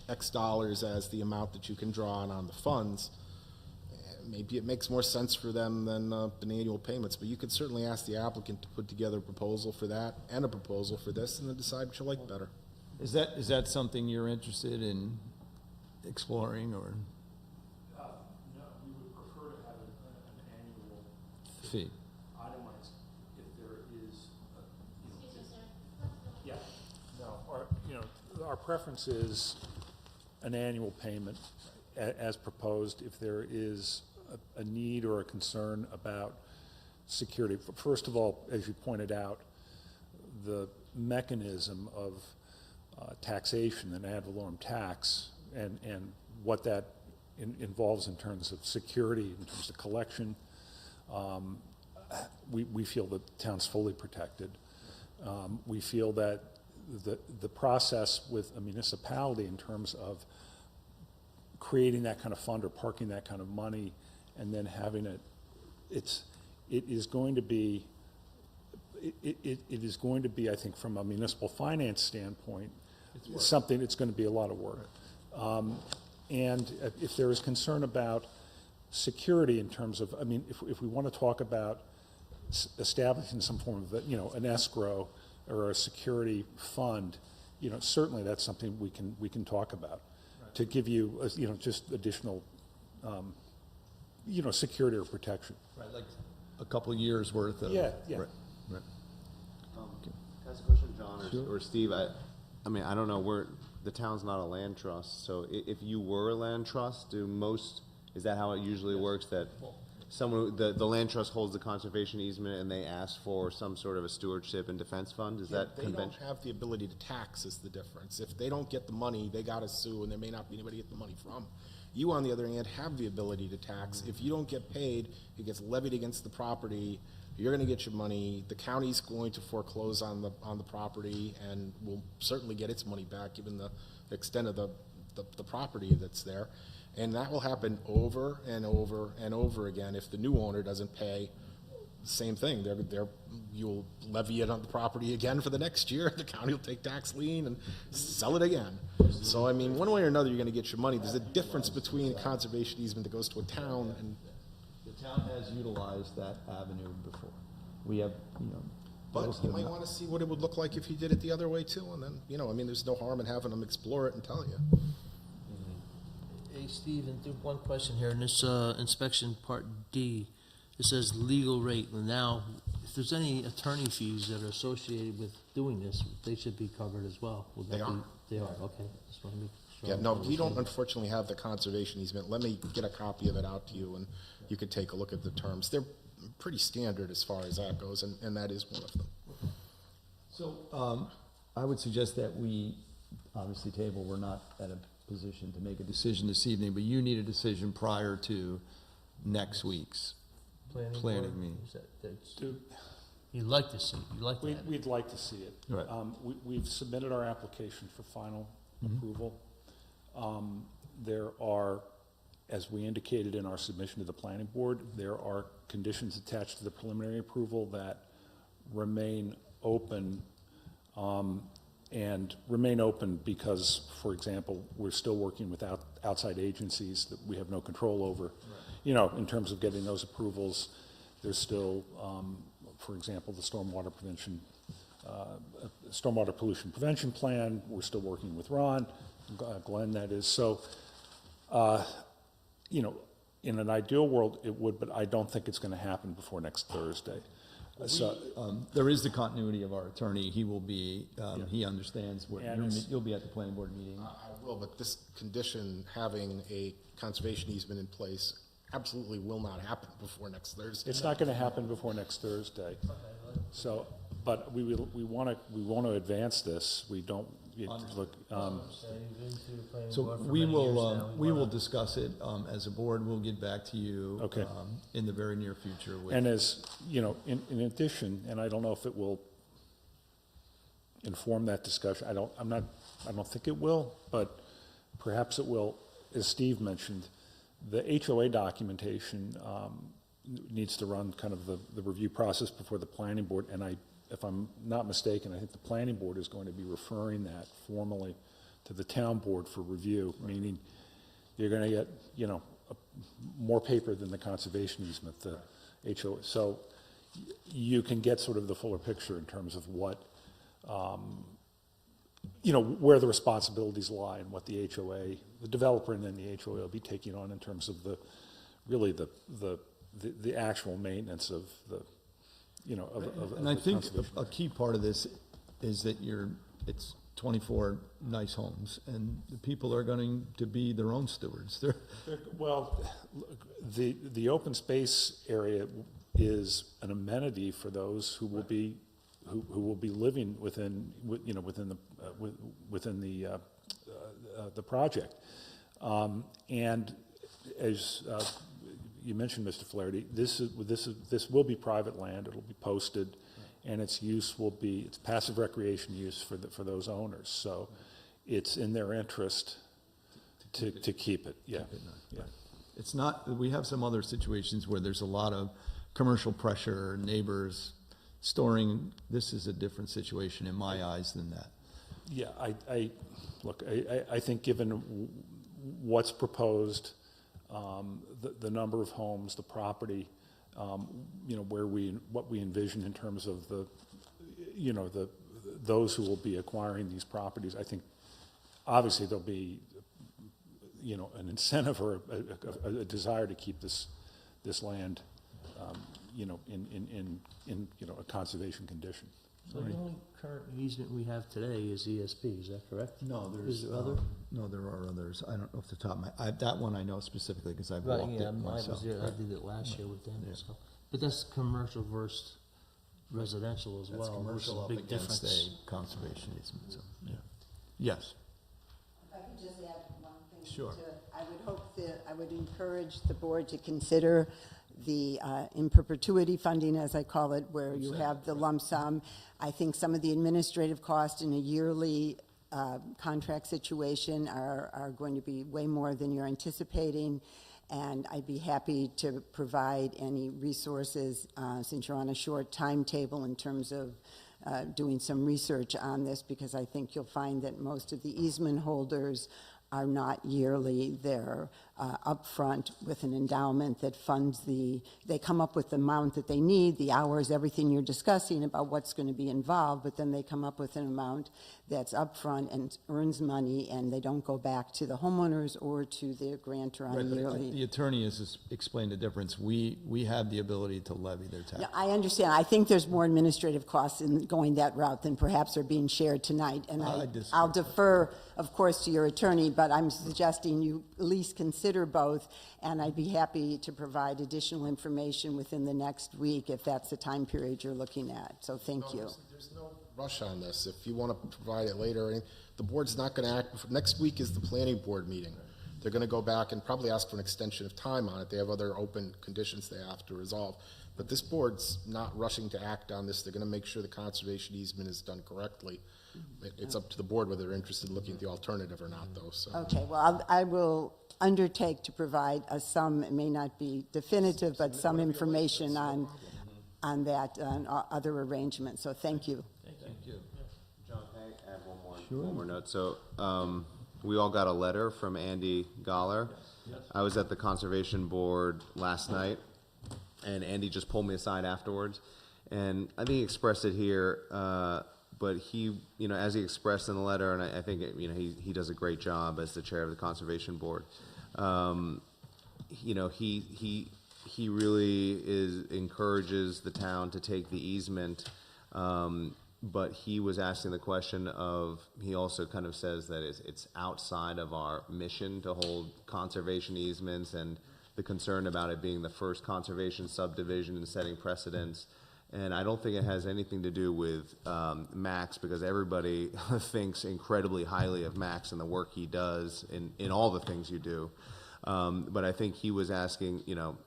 Speaker 9: X dollars as the amount that you can draw on the funds. Maybe it makes more sense for them than annual payments, but you could certainly ask the applicant to put together a proposal for that and a proposal for this, and then decide what you like better.
Speaker 1: Is that something you're interested in exploring, or
Speaker 8: No, we would prefer to have an annual
Speaker 1: fee?
Speaker 8: itemized if there is, yeah, no, our preference is an annual payment as proposed if there is a need or a concern about security. First of all, as you pointed out, the mechanism of taxation, an ad valorem tax, and what that involves in terms of security, in terms of collection, we feel the town's fully protected. We feel that the process with a municipality in terms of creating that kind of fund or parking that kind of money and then having it is going to be, I think, from a municipal finance standpoint, something, it's going to be a lot of work. And if there is concern about security in terms of, if we want to talk about establishing some form of, an escrow or a security fund certainly that's something we can talk about to give you, just additional, security or protection.
Speaker 1: Right, like a couple of years worth of.
Speaker 8: Yeah.
Speaker 1: Right, right.
Speaker 6: Can I ask a question, John or Steve? I mean, I don't know, the town's not a land trust, so if you were a land trust, is that how it usually works, that the land trust holds the conservation easement and they ask for some sort of a stewardship and defense fund? Is that
Speaker 9: They don't
Speaker 6: convention?
Speaker 9: have the ability to tax is the difference. If they don't get the money, they gotta sue, and there may not be anybody to get the money from. You, on the other hand, have the ability to tax. If you don't get paid, it gets levied against the property, you're gonna get your money, the county's going to foreclose on the property and will certainly get its money back, given the extent of the property that's there. And that will happen over and over and over again if the new owner doesn't pay. Same thing, you'll levy it on the property again for the next year, the county will take tax lien and sell it again. So, I mean, one way or another, you're gonna get your money. There's a difference between a conservation easement that goes to a town and.
Speaker 1: The town has utilized that avenue before. We have,
Speaker 9: But you might want to see what it would look like if you did it the other way too, and then, I mean, there's no harm in having them explore it and tell you.
Speaker 2: Hey, Steve, and one question here. In this inspection part D, it says legal rate. Now, if there's any attorney fees that are associated with doing this, they should be covered as well. Would that
Speaker 9: They are.
Speaker 2: They are, okay. Just want to make sure.
Speaker 9: Yeah, no, we don't unfortunately have the conservation easement. Let me get a copy of it out to you, and you could take a look at the terms. They're pretty standard as far as that goes, and that is one of them.
Speaker 1: So, I would suggest that we obviously table, we're not at a position to make a decision this evening, but you need a decision prior to next week's planning
Speaker 2: board?
Speaker 1: meeting.
Speaker 2: You'd like to see, you like that.
Speaker 8: We'd like to see it.
Speaker 1: Right.
Speaker 8: We've submitted our application for final approval. There are, as we indicated in our submission to the planning board, there are conditions attached to the preliminary approval that remain open, and remain open because, for example, we're still working with outside agencies that we have no control over. In terms of getting those approvals, there's still, for example, the stormwater pollution prevention plan. We're still working with Ron, Glenn, that is. So, in an ideal world, it would, but I don't think it's going to happen before next Thursday. So,
Speaker 1: There is the continuity of our attorney. He will be, he understands what,
Speaker 8: And
Speaker 1: you'll be at the planning board meeting.
Speaker 9: I will, but this condition, having a conservation easement in place, absolutely will not happen before next Thursday.
Speaker 8: it's not going to happen before next Thursday. So, but we want to advance this. We don't look.
Speaker 1: So we will discuss it as a board. We'll get back to you.
Speaker 8: Okay.
Speaker 1: In the very near future.
Speaker 8: And as in addition, and I don't know if it will inform that discussion. I don't think it will, but perhaps it will. As Steve mentioned, the HOA documentation needs to run kind of the review process before the planning board, and if I'm not mistaken, I think the planning board is going to be referring that formally to the town board for review, meaning you're going to get, more paper than the conservation easement, the HOA. So you can get sort of the fuller picture in terms of what, where the responsibilities lie and what the HOA, the developer and then the HOA will be taking on in terms of the actual maintenance of the,
Speaker 1: And I think a key part of this is that it's 24 nice homes, and the people are going to be their own stewards.
Speaker 8: Well, the open space area is an amenity for those who will be living within the project, and as you mentioned, Mr. Flaherty, this will be private land. It'll be posted, and its use will be passive recreation use for those owners. So, it's in their interest to keep it. Yeah, yeah.
Speaker 1: It's not. We have some other situations where there's a lot of commercial pressure, neighbors storing. This is a different situation in my eyes than that.
Speaker 8: Yeah, I think given what's proposed, the number of homes, the property, what we envision in terms of the those who will be acquiring these properties, I think, obviously there'll be, you know, an incentive or a desire to keep this land, you know, in you know, a conservation condition.
Speaker 2: So the only current easement we have today is ESP, is that correct?
Speaker 1: No,
Speaker 2: Is there other?
Speaker 1: No, there are others. I don't know off the top of that one I know specifically because I've
Speaker 2: Right,
Speaker 1: walked
Speaker 2: yeah,
Speaker 1: it
Speaker 2: I was
Speaker 1: myself.
Speaker 2: there, I did it last year with them, so. But that's commercial versus residential as
Speaker 1: That's
Speaker 2: well, which is
Speaker 1: commercial
Speaker 2: a
Speaker 1: up
Speaker 2: big
Speaker 1: against
Speaker 2: difference.
Speaker 1: a conservation easement, so, yeah. Yes.
Speaker 11: If I could just add one thing
Speaker 1: Sure.
Speaker 11: to it. I would hope that, I would encourage the board to consider the in perpetuity funding, as I call it, where you have the lump sum. I think some of the administrative costs in a yearly contract situation are going to be way more than you're anticipating. And I'd be happy to provide any resources, since you're on a short timetable in terms of doing some research on this, because I think you'll find that most of the easement holders are not yearly. They're upfront with an endowment that funds they come up with the amount that they need, the hours, everything you're discussing about what's going to be involved, but then they come up with an amount that's upfront and earns money, and they don't go back to the homeowners or to the grantor on
Speaker 1: Right,
Speaker 11: a
Speaker 1: but
Speaker 11: yearly.
Speaker 1: the attorney has explained the difference. We have the ability to levy their tax.
Speaker 11: Yeah, I understand. I think there's more administrative costs in going that route than perhaps are being shared tonight. And
Speaker 1: I disagree.
Speaker 11: I'll defer, of course, to your attorney, but I'm suggesting you at least consider both, and I'd be happy to provide additional information within the next week if that's the time period you're looking at. So thank you.
Speaker 9: There's no rush on this. If you want to provide it later, the board's not going to act. Next week is the planning board meeting. They're going to go back and probably ask for an extension of time on it. They have other open conditions they have to resolve. But this board's not rushing to act on this. They're going to make sure the conservation easement is done correctly. It's up to the board whether they're interested in looking at the alternative or not, though. So.
Speaker 11: Okay, well, I will undertake to provide some, it may not be definitive, but some information on that, on other arrangements. So thank you.
Speaker 1: Thank you.
Speaker 6: John, can I add one more note? So, we all got a letter from Andy Goller. I was at the Conservation Board last night, and Andy just pulled me aside afterwards, and I think he expressed it here, but he, you know, as he expressed in the letter, and I think, you know, he does a great job as the chair of the Conservation Board. You know, he really encourages the town to take the easement, but he was asking the question of, he also kind of says that it's outside of our mission to hold conservation easements, and the concern about it being the first conservation subdivision and setting precedents. And I don't think it has anything to do with Max, because everybody thinks incredibly highly of Max and the work he does in all the things you do. But I think he was asking, you know,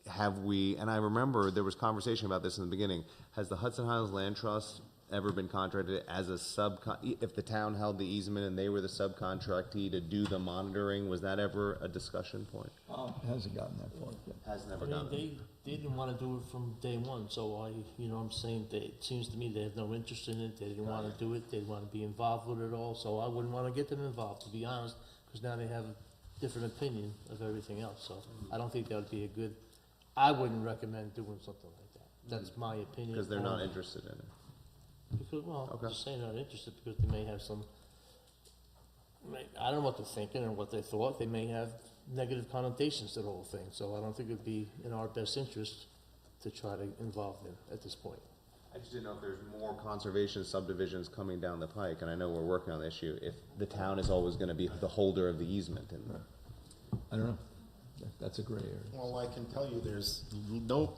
Speaker 6: have we, and I remember there was conversation about this in the beginning, has the Hudson Highlands Land Trust ever been contracted as a if the town held the easement and they were the subcontractee to do the monitoring, was that ever a discussion point?
Speaker 1: It hasn't gotten that far yet.
Speaker 6: Has never
Speaker 2: I mean,
Speaker 6: gotten it.
Speaker 2: they didn't want to do it from day one, so you know what I'm saying, it seems to me they have no interest in it, they didn't want to do it, they didn't want to be involved with it all, so I wouldn't want to get them involved, to be honest, because now they have a different opinion of everything else, so I don't think that would be a good, I wouldn't recommend doing something like that. That's my opinion.
Speaker 6: Because they're not interested in it.
Speaker 2: Because, well,
Speaker 6: Okay.
Speaker 2: I'm just saying not interested because they may have some, I don't know what they're thinking or what they thought. They may have negative connotations to the whole thing. So I don't think it'd be in our best interest to try to involve them at this point.
Speaker 6: I just didn't know if there's more conservation subdivisions coming down the pike, and I know we're working on the issue, if the town is always gonna be the holder of the easement. And
Speaker 1: I don't know. That's a gray area.
Speaker 9: Well, I can tell you there's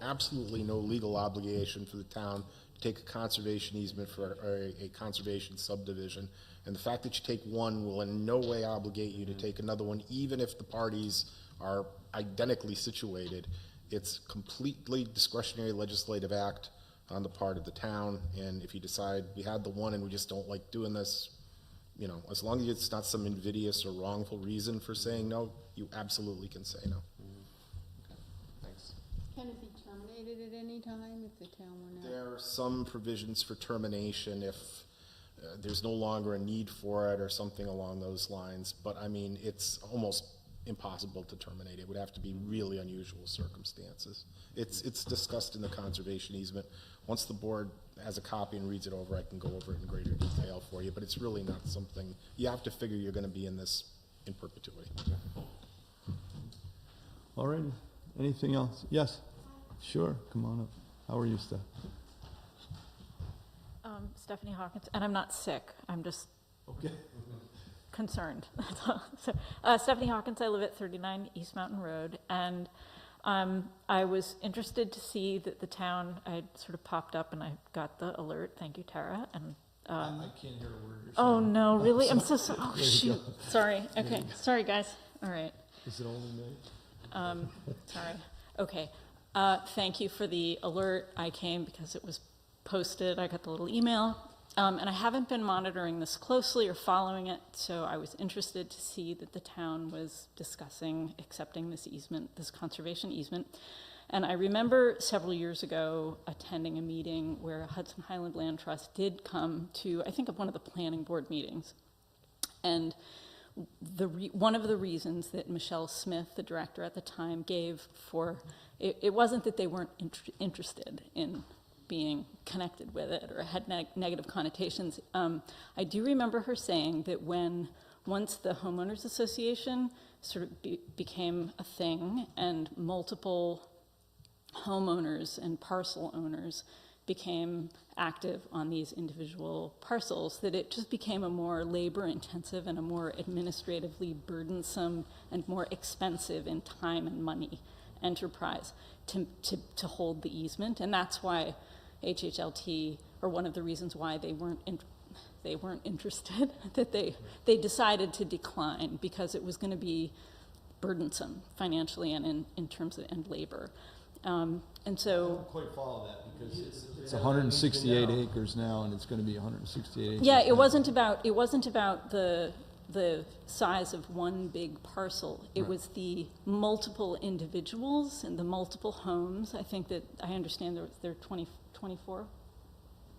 Speaker 9: absolutely no legal obligation for the town to take a conservation easement for a conservation subdivision. And the fact that you take one will in no way obligate you to take another one, even if the parties are identically situated. It's completely discretionary legislative act on the part of the town. And if you decide we had the one and we just don't like doing this, you know, as long as it's not some invidious or wrongful reason for saying no, you absolutely can say no.
Speaker 6: thanks.
Speaker 7: Can it be terminated at any time if the town were not?
Speaker 9: There are some provisions for termination if there's no longer a need for it or something along those lines. But I mean, it's almost impossible to terminate. It would have to be really unusual circumstances. It's discussed in the conservation easement. Once the board has a copy and reads it over, I can go over it in greater detail for you, but it's really not something, you have to figure you're gonna be in this in perpetuity.
Speaker 1: All right, anything else? Yes, sure, come on up. How are you, Steph?
Speaker 12: Stephanie Hawkins, and I'm not sick, I'm just
Speaker 1: Okay.
Speaker 12: concerned. So, Stephanie Hawkins, I live at 39 East Mountain Road, and I was interested to see that the town, I sort of popped up and I got the alert, thank you, Tara, and
Speaker 1: I can't hear a word you're saying.
Speaker 12: oh no, really? I'm so sorry. Oh
Speaker 1: There you
Speaker 12: shoot.
Speaker 1: go.
Speaker 12: Sorry. Okay. Sorry, guys. All right.
Speaker 1: Is it only me?
Speaker 12: Sorry. Okay. Thank you for the alert. I came because it was posted. I got the little email. And I haven't been monitoring this closely or following it, so I was interested to see that the town was discussing accepting this easement, this conservation easement. And I remember several years ago attending a meeting where Hudson Highland Land Trust did come to, I think, one of the planning board meetings. And one of the reasons that Michelle Smith, the director at the time, gave for it wasn't that they weren't interested in being connected with it or had negative connotations. I do remember her saying that once the homeowners association sort of became a thing and multiple homeowners and parcel owners became active on these individual parcels, that it just became a more labor-intensive and a more administratively burdensome and more expensive in time and money enterprise to hold the easement. And that's why HHLT, or one of the reasons why they weren't interested, that they decided to decline, because it was going to be burdensome financially and in terms of and labor. And so
Speaker 1: I don't quite follow that, because it's 168 acres now, and it's going to be 168 acres.
Speaker 12: yeah, it
Speaker 1: now.
Speaker 12: wasn't about the size of one big parcel. It was the multiple individuals and the multiple homes. I think that I understand there are 24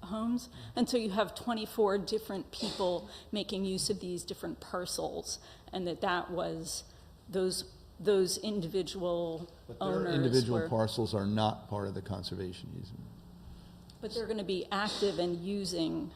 Speaker 12: homes, and so you have 24 different people making use of these different parcels, and that was those individual owners.
Speaker 1: Their individual parcels are not part of the conservation easement.
Speaker 12: But they're going to be active and using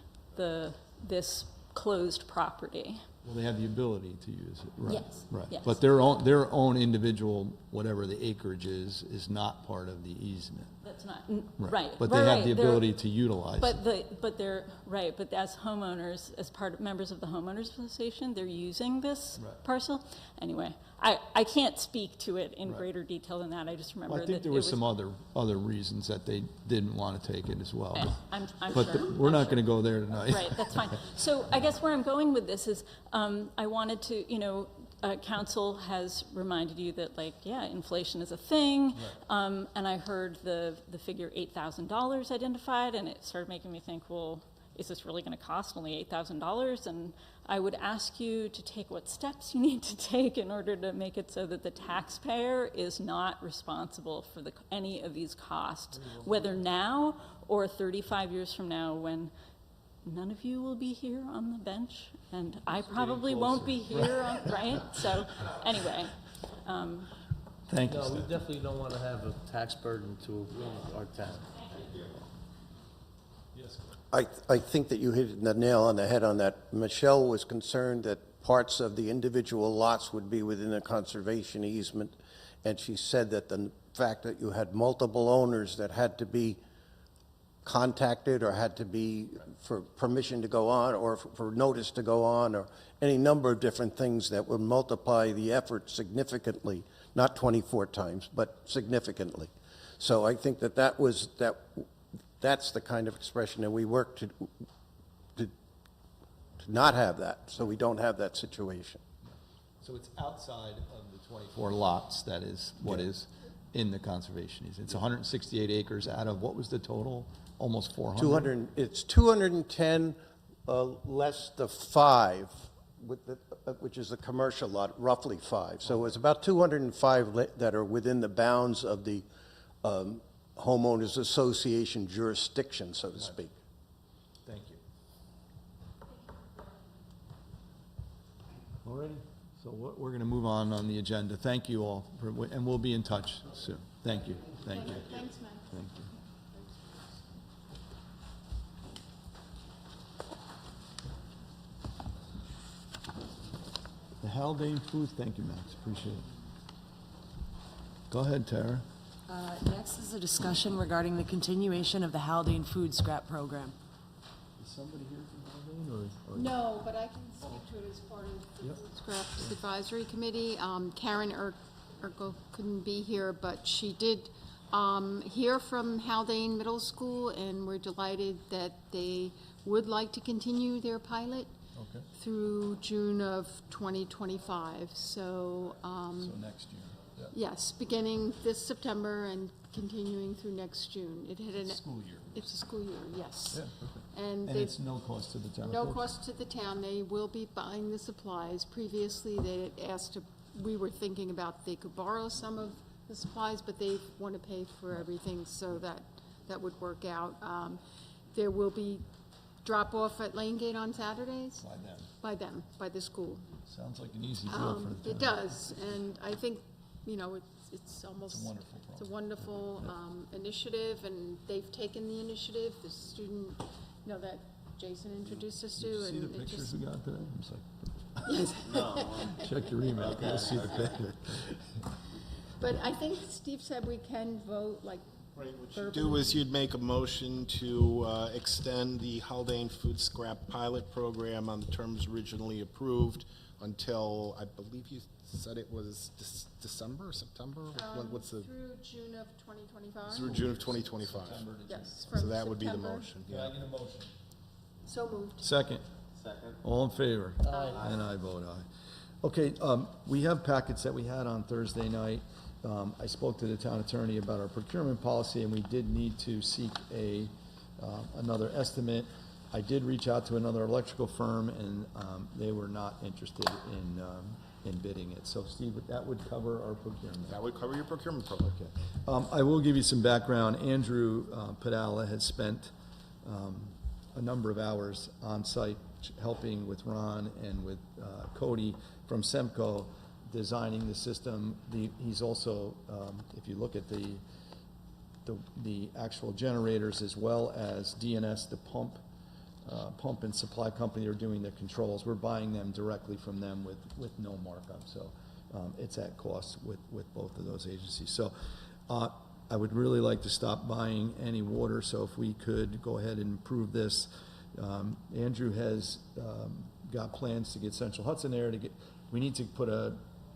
Speaker 12: this closed property.
Speaker 1: Well, they have the ability to use it, right?
Speaker 12: Yes,
Speaker 1: Right.
Speaker 12: yes.
Speaker 1: But their own individual, whatever the acreage is not part of the easement.
Speaker 12: That's not right.
Speaker 1: But they have the ability to utilize it.
Speaker 12: But they're right. But as homeowners, as members of the homeowners association, they're using this parcel. Anyway, I can't speak to it in greater detail than that. I just remember.
Speaker 1: Well, I think there was some other reasons that they didn't want to take it as well.
Speaker 12: I'm
Speaker 1: But
Speaker 12: sure.
Speaker 1: we're not going to go there tonight.
Speaker 12: Right, that's fine. So I guess where I'm going with this is, I wanted to, council has reminded you that, inflation is a thing, and I heard the figure $8,000 identified, and it started making me think, well, is this really going to cost only $8,000? And I would ask you to take what steps you need to take in order to make it so that the taxpayer is not responsible for any of these costs, whether now or 35 years from now, when none of you will be here on the bench, and I probably won't be here, right? So, anyway.
Speaker 1: Thank you,
Speaker 2: No, we
Speaker 1: Steph.
Speaker 2: definitely don't want to have a tax burden to our town.
Speaker 5: I think that you hit the nail on the head on that. Michelle was concerned that parts of the individual lots would be within a conservation easement, and she said that the fact that you had multiple owners that had to be contacted or had to be for permission to go on or for notice to go on, or any number of different things that would multiply the effort significantly, not 24 times, but significantly. So I think that's the kind of expression that we work to not have that, so we don't have that situation.
Speaker 1: So it's outside of the 24 lots, that is what is in the conservation easement. It's 168 acres out of, what was the total? Almost 400?
Speaker 5: It's 210 less the 5, which is the commercial lot, roughly 5. So it's about 205 that are within the bounds of the homeowners association jurisdiction, so to speak.
Speaker 1: Thank you. All righty. So we're going to move on the agenda. Thank you all, and we'll be in touch soon. Thank you. Thank you.
Speaker 7: Thanks, Matt.
Speaker 1: Thank you. The Haldane Food, thank you, Max, appreciate it. Go ahead, Tara.
Speaker 3: Next is a discussion regarding the continuation of the Haldane Food Scrap program.
Speaker 1: Is somebody here from Haldane, or?
Speaker 7: No, but I can speak to it as part of the
Speaker 1: Yep.
Speaker 7: Food Scraps Advisory Committee. Karen Urkel couldn't be here, but she did hear from Haldane Middle School, and we're delighted that they would like to continue their pilot
Speaker 1: Okay,
Speaker 7: through June of 2025. So,
Speaker 1: so next year. Yeah.
Speaker 7: yes, beginning this September and continuing through next June. It had an.
Speaker 1: School year.
Speaker 7: It's a school year, yes.
Speaker 1: Yeah, perfect.
Speaker 7: And
Speaker 1: And
Speaker 7: they.
Speaker 1: it's no cost to the town?
Speaker 7: No
Speaker 1: folks?
Speaker 7: cost to the town, they will be buying the supplies. Previously, they had asked to, we were thinking about they could borrow some of the supplies, but they want to pay for everything, so that would work out. There will be drop-off at Lane Gate on Saturdays?
Speaker 1: By then.
Speaker 7: By them, by the school.
Speaker 1: Sounds like an easy deal for the town.
Speaker 7: It does, and I think, you know, it's almost.
Speaker 1: It's a wonderful
Speaker 7: It's a
Speaker 1: program.
Speaker 7: wonderful initiative, and they've taken the initiative, the student, you know, that Jason introduced us to,
Speaker 1: Did you
Speaker 7: and
Speaker 1: see the
Speaker 7: it
Speaker 1: pictures
Speaker 7: just.
Speaker 1: we got today? I'm just like, check your email, go see the picture.
Speaker 7: But I think Steve said we can vote, like,
Speaker 9: Right, what you'd do is you'd make a motion to extend the Haldane Food Scrap pilot program on the terms originally approved until, I believe you said it was December or September? What's the,
Speaker 7: through June of 2025?
Speaker 9: through June of 2025.
Speaker 7: Yes,
Speaker 9: So
Speaker 7: from
Speaker 9: that would be the
Speaker 7: September.
Speaker 9: motion, yeah.
Speaker 7: So moved.
Speaker 1: Second. Second. All in favor? Aye. And I vote aye. Okay, we have packets that we had on Thursday night. I spoke to the town attorney about our procurement policy, and we did need to seek another estimate. I did reach out to another electrical firm, and they were not interested in bidding it. So Steve, that would cover our procurement.
Speaker 9: That would cover your procurement program.
Speaker 1: Okay. I will give you some background. Andrew Padala had spent a number of hours on site helping with Ron and with Cody from Semco designing the system. He's also, if you look at the actual generators, as well as DNS, the pump and supply company are doing the controls. We're buying them directly from them with no markup. So it's at cost with both of those agencies. So I would really like to stop buying any water. So if we could go ahead and improve this. Andrew has got plans to get Central Hudson there to get. We need to put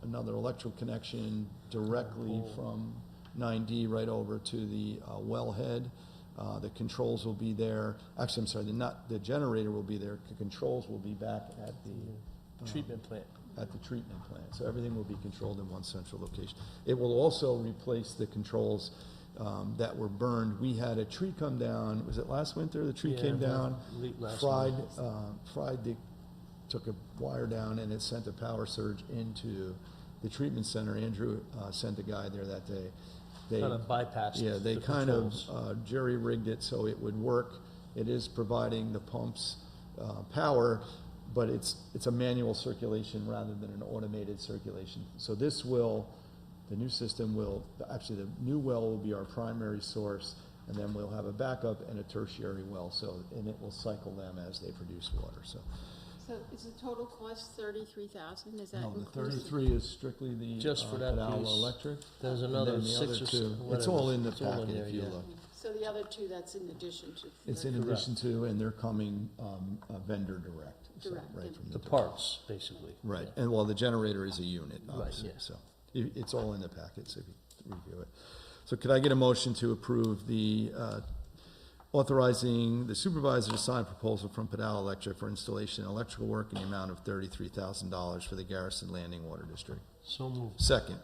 Speaker 1: another electrical connection directly from 9D right over to the wellhead. The controls will be there. Actually, I'm sorry, the generator will be there. The controls will be back at the
Speaker 2: Treatment plant.
Speaker 1: At the treatment plant. So everything will be controlled in one central location. It will also replace the controls that were burned. We had a tree come down. Was it last winter? The tree came down, took a wire down, and it sent a power surge into the treatment center. Andrew sent a guy there that day. They
Speaker 2: Kind of bypassed
Speaker 1: Yeah, they
Speaker 2: the
Speaker 1: kind
Speaker 2: controls.
Speaker 1: of jerry-rigged it so it would work. It is providing the pumps power, but it's a manual circulation rather than an automated circulation. So this will, the new system will, actually the new well will be our primary source, and then we'll have a backup and a tertiary well. So, and it will cycle them as they produce water. So
Speaker 7: So is the total cost 33,000? Is that
Speaker 1: no, the
Speaker 7: inclusive?
Speaker 1: 33 is strictly the
Speaker 2: Just for that
Speaker 1: Padala
Speaker 2: piece.
Speaker 1: Electric.
Speaker 2: There's
Speaker 1: And
Speaker 2: another
Speaker 1: then the
Speaker 2: 6
Speaker 1: other
Speaker 2: or
Speaker 1: two,
Speaker 2: whatever.
Speaker 1: it's all in the
Speaker 2: It's all in
Speaker 1: packet
Speaker 2: there,
Speaker 1: if you
Speaker 2: yeah.
Speaker 1: look.
Speaker 7: So the other two, that's in addition to.
Speaker 1: It's in addition to, and they're coming vendor direct. So
Speaker 7: Direct,
Speaker 1: right
Speaker 7: yeah.
Speaker 1: from
Speaker 2: The
Speaker 1: the
Speaker 2: parts, basically.
Speaker 1: Right, and well, the generator is a unit,
Speaker 2: Right,
Speaker 1: obviously,
Speaker 2: yeah.
Speaker 1: so it's all in the packet, so if you review it. So could I get a motion to approve the, authorizing the supervisor to sign a proposal from Padala Electric for installation of electrical work in the amount of $33,000 for the Garrison Landing Water District?
Speaker 2: So moved.
Speaker 1: Second,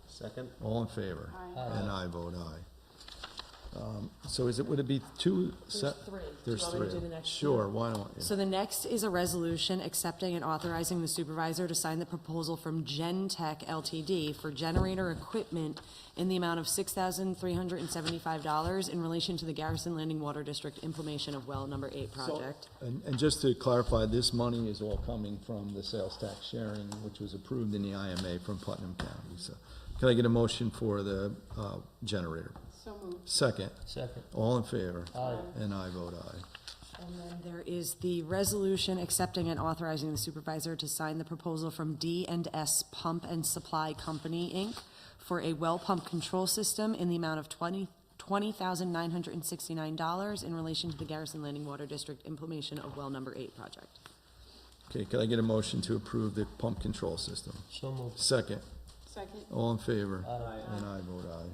Speaker 6: Second?
Speaker 1: all in favor?
Speaker 7: Aye.
Speaker 1: And I vote aye. So would it be two?
Speaker 3: Three.
Speaker 1: There's
Speaker 3: Do you want me to
Speaker 1: three.
Speaker 3: do the next
Speaker 1: Sure,
Speaker 3: two?
Speaker 1: why don't, yeah.
Speaker 3: So the next is a resolution accepting and authorizing the supervisor to sign the proposal from Gentech LTD for generator equipment in the amount of $6,375 in relation to the Garrison Landing Water District implementation of well number 8 project.
Speaker 1: And just to clarify, this money is all coming from the sales tax sharing, which was approved in the IMA from Putnam County. So can I get a motion for the generator?
Speaker 7: So moved.
Speaker 1: Second.
Speaker 2: Second.
Speaker 1: All in favor?
Speaker 2: Aye.
Speaker 1: And I vote aye.
Speaker 3: And then there is the resolution accepting and authorizing the supervisor to sign the proposal from D&S Pump and Supply Company, Inc. for a well pump control system in the amount of $20,969 in relation to the Garrison Landing Water District implementation of well number 8 project.
Speaker 1: Okay, can I get a motion to approve the pump control system?
Speaker 2: So moved.
Speaker 1: Second.
Speaker 7: Second.
Speaker 1: All in favor?
Speaker 2: Aye.
Speaker 1: And I vote aye.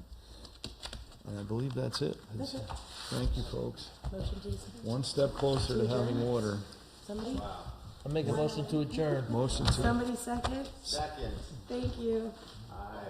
Speaker 1: And I believe that's it. Thank you, folks.
Speaker 3: Motion, please.
Speaker 1: One step closer to having water.
Speaker 3: Somebody?
Speaker 2: I make a motion to adjourn.
Speaker 1: Motion to.
Speaker 3: Somebody second?
Speaker 6: Second.
Speaker 3: Thank you.
Speaker 6: Aye.